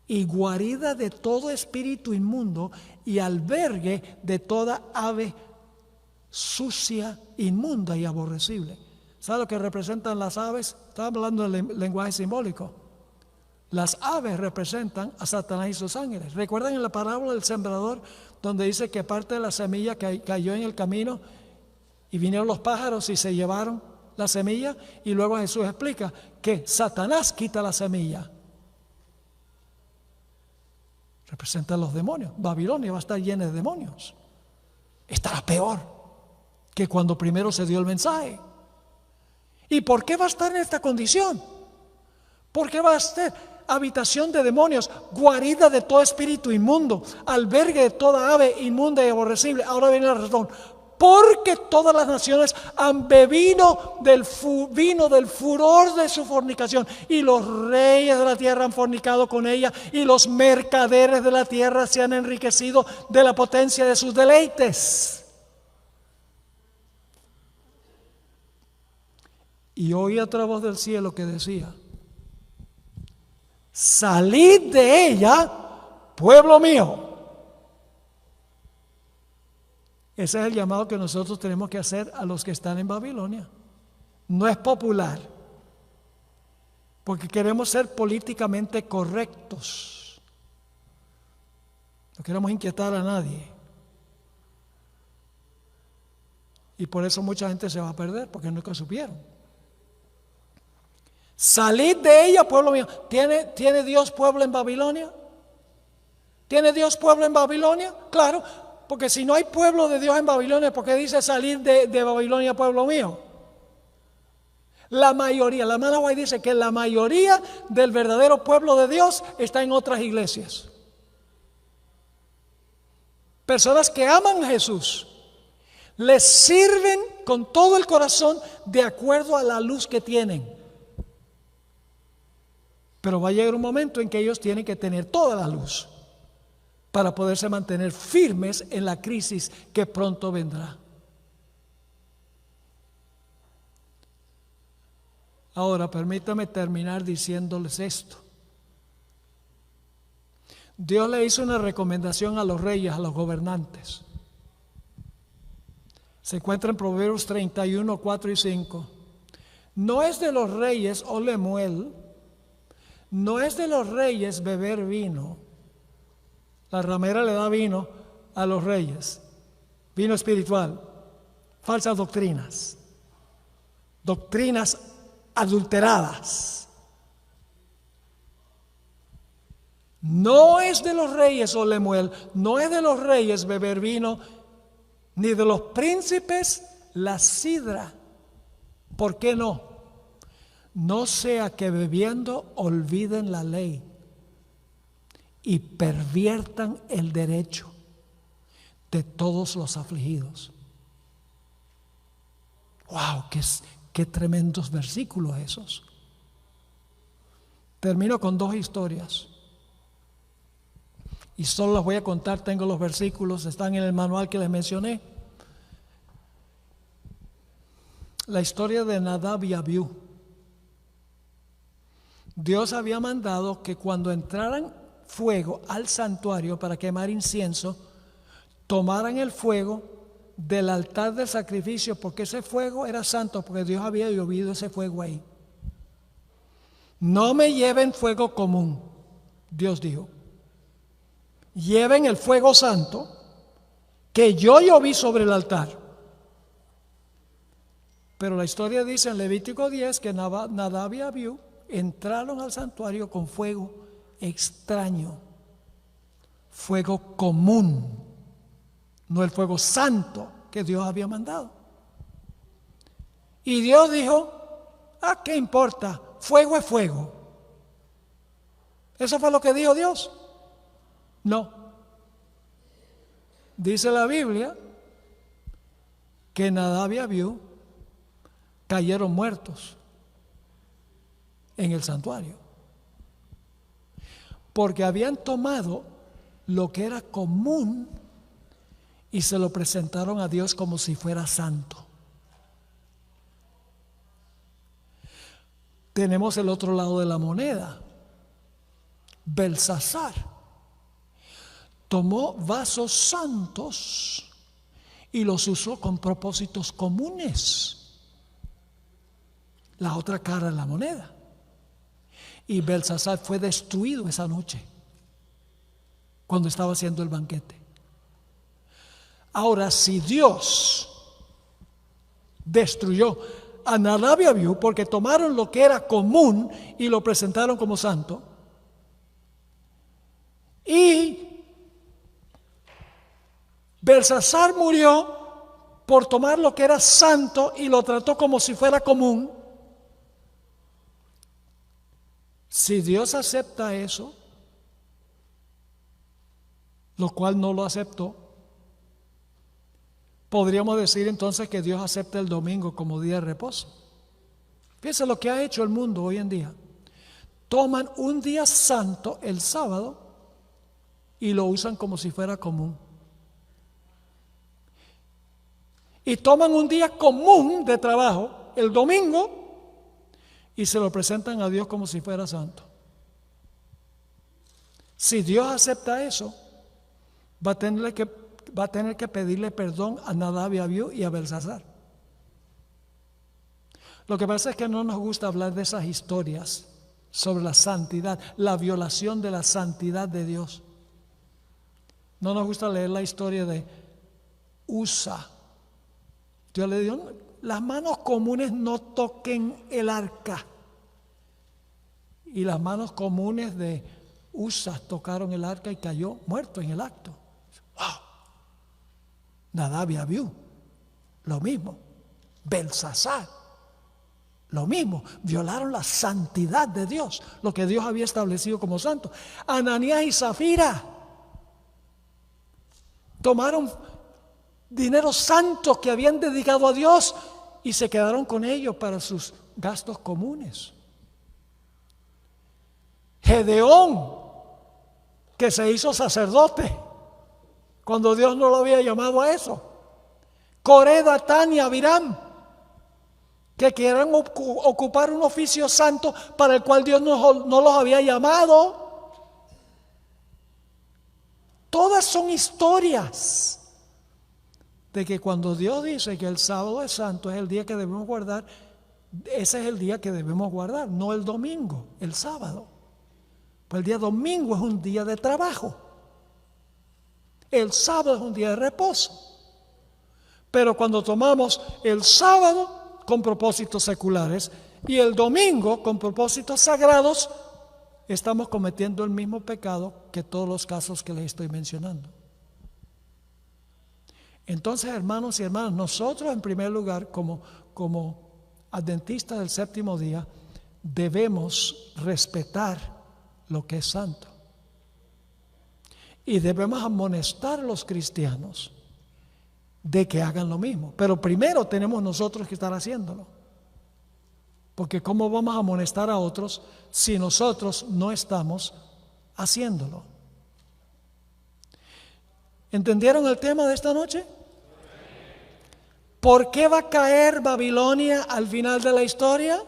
y guarida de todo espíritu inmundo y albergue de toda ave sucia, inmunda y aborrecible. ¿Sabe lo que representan las aves? Estamos hablando del lenguaje simbólico. Las aves representan a Satanás y sus ángeles. ¿Recuerdan en la parábola del sembrador, donde dice que parte de la semilla cayó en el camino y vinieron los pájaros y se llevaron la semilla? Y luego Jesús explica que Satanás quita la semilla. Representan los demonios. Babilonia va a estar llena de demonios. Estará peor que cuando primero se dio el mensaje. ¿Y por qué va a estar en esta condición? Porque va a ser habitación de demonios, guarida de todo espíritu inmundo, albergue de toda ave inmunda y aborrecible. Ahora viene la razón: porque todas las naciones han bebido del vino del furor de su fornicación, y los reyes de la tierra han fornicado con ella, y los mercaderes de la tierra se han enriquecido de la potencia de sus deleites. Y oí otra voz del cielo que decía: salid de ella, pueblo mío. Ese es el llamado que nosotros tenemos que hacer a los que están en Babilonia. No es popular, porque queremos ser políticamente correctos. No queremos inquietar a nadie. Y por eso mucha gente se va a perder, porque nunca supieron. Salid de ella, pueblo mío. ¿Tiene Dios pueblo en Babilonia? ¿Tiene Dios pueblo en Babilonia? Claro, porque si no hay pueblo de Dios en Babilonia, ¿por qué dice salir de Babilonia, pueblo mío? La mayoría, la hermana White dice que la mayoría del verdadero pueblo de Dios está en otras iglesias. Personas que aman a Jesús, les sirven con todo el corazón de acuerdo a la luz que tienen. Pero va a llegar un momento en que ellos tienen que tener toda la luz para poderse mantener firmes en la crisis que pronto vendrá. Ahora, permítame terminar diciéndoles esto. Dios le hizo una recomendación a los reyes, a los gobernantes. Se encuentra en Proverbios 31, 4 y 5. No es de los reyes, oh Lemuel, no es de los reyes beber vino. La ramera le da vino a los reyes, vino espiritual, falsas doctrinas, doctrinas adulteradas. No es de los reyes, oh Lemuel, no es de los reyes beber vino, ni de los príncipes la sidra. ¿Por qué no? No sea que bebiendo olviden la ley y perviertan el derecho de todos los afligidos. ¡Wow! ¡Qué tremendos versículos esos! Termino con dos historias. Y solo las voy a contar, tengo los versículos, están en el manual que les mencioné. La historia de Nadab y Abiú. Dios había mandado que cuando entraran fuego al santuario para quemar incienso, tomaran el fuego del altar del sacrificio, porque ese fuego era santo, porque Dios había llovido ese fuego ahí. No me lleven fuego común, Dios dijo. Lleven el fuego santo que yo lloví sobre el altar. Pero la historia dice en Levítico 10 que Nadab y Abiú entraron al santuario con fuego extraño, fuego común, no el fuego santo que Dios había mandado. Y Dios dijo: ¿a qué importa? Fuego es fuego. ¿Eso fue lo que dijo Dios? No. Dice la Biblia que Nadab y Abiú cayeron muertos en el santuario, porque habían tomado lo que era común y se lo presentaron a Dios como si fuera santo. Tenemos el otro lado de la moneda. Belsasar tomó vasos santos y los usó con propósitos comunes. La otra cara de la moneda. Y Belsasar fue destruido esa noche cuando estaba haciendo el banquete. Ahora, si Dios destruyó a Nadab y Abiú porque tomaron lo que era común y lo presentaron como santo, y Belsasar murió por tomar lo que era santo y lo trató como si fuera común, si Dios acepta eso, lo cual no lo aceptó, podríamos decir entonces que Dios acepta el domingo como día de reposo. Fíjense lo que ha hecho el mundo hoy en día. Toman un día santo, el sábado, y lo usan como si fuera común. Y toman un día común de trabajo, el domingo, y se lo presentan a Dios como si fuera santo. Si Dios acepta eso, va a tener que pedirle perdón a Nadab y Abiú y a Belsasar. Lo que pasa es que no nos gusta hablar de esas historias sobre la santidad, la violación de la santidad de Dios. No nos gusta leer la historia de Usa. Dios le dijo: las manos comunes no toquen el arca. Y las manos comunes de Usa tocaron el arca y cayó muerto en el acto. ¡Wow! Nadab y Abiú, lo mismo. Belsasar, lo mismo. Violaron la santidad de Dios, lo que Dios había establecido como santo. Ananías y Zafira tomaron dinero santo que habían dedicado a Dios y se quedaron con ellos para sus gastos comunes. Gedeón, que se hizo sacerdote cuando Dios no lo había llamado a eso. Coré, Datán y Abiram que quieran ocupar un oficio santo para el cual Dios no los había llamado. Todas son historias de que cuando Dios dice que el sábado es santo, es el día que debemos guardar, ese es el día que debemos guardar, no el domingo, el sábado. Pues el día domingo es un día de trabajo. El sábado es un día de reposo. Pero cuando tomamos el sábado con propósitos seculares y el domingo con propósitos sagrados, estamos cometiendo el mismo pecado que todos los casos que les estoy mencionando. Entonces, hermanos y hermanas, nosotros en primer lugar, como adventistas del séptimo día, debemos respetar lo que es santo. Y debemos amonestar a los cristianos de que hagan lo mismo. Pero primero tenemos nosotros que estar haciéndolo. Porque ¿cómo vamos a amonestar a otros si nosotros no estamos haciéndolo? ¿Entendieron el tema de esta noche? ¿Por qué va a caer Babilonia al final de la historia?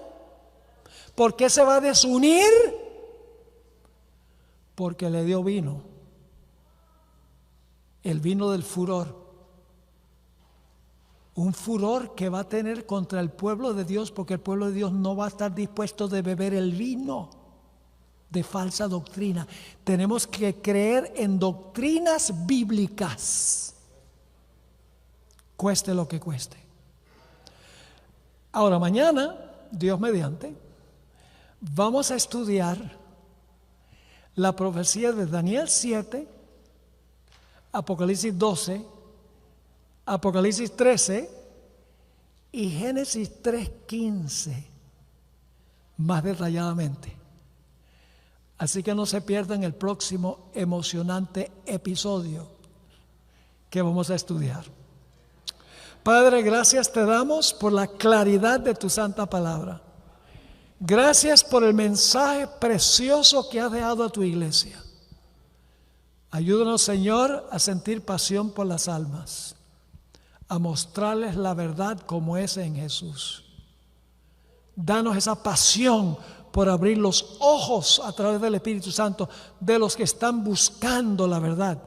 ¿Por qué se va a desunir? Porque le dio vino. El vino del furor. Un furor que va a tener contra el pueblo de Dios, porque el pueblo de Dios no va a estar dispuesto de beber el vino de falsa doctrina. Tenemos que creer en doctrinas bíblicas, cueste lo que cueste. Ahora, mañana, Dios mediante, vamos a estudiar la profecía de Daniel 7, Apocalipsis 12, Apocalipsis 13 y Génesis 3:15 más detalladamente. Así que no se pierdan el próximo emocionante episodio que vamos a estudiar. Padre, gracias te damos por la claridad de tu santa palabra. Gracias por el mensaje precioso que has dejado a tu iglesia. Ayúdanos, Señor, a sentir pasión por las almas, a mostrarles la verdad como es en Jesús. Danos esa pasión por abrir los ojos a través del Espíritu Santo de los que están buscando la verdad.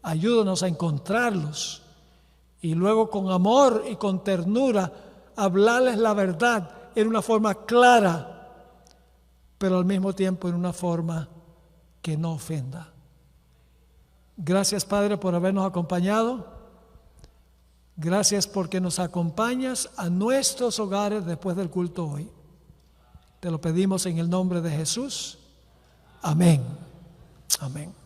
Ayúdanos a encontrarlos y luego con amor y con ternura hablarles la verdad en una forma clara, pero al mismo tiempo en una forma que no ofenda. Gracias, Padre, por habernos acompañado. Gracias porque nos acompañas a nuestros hogares después del culto hoy. Te lo pedimos en el nombre de Jesús. Amén. Amén.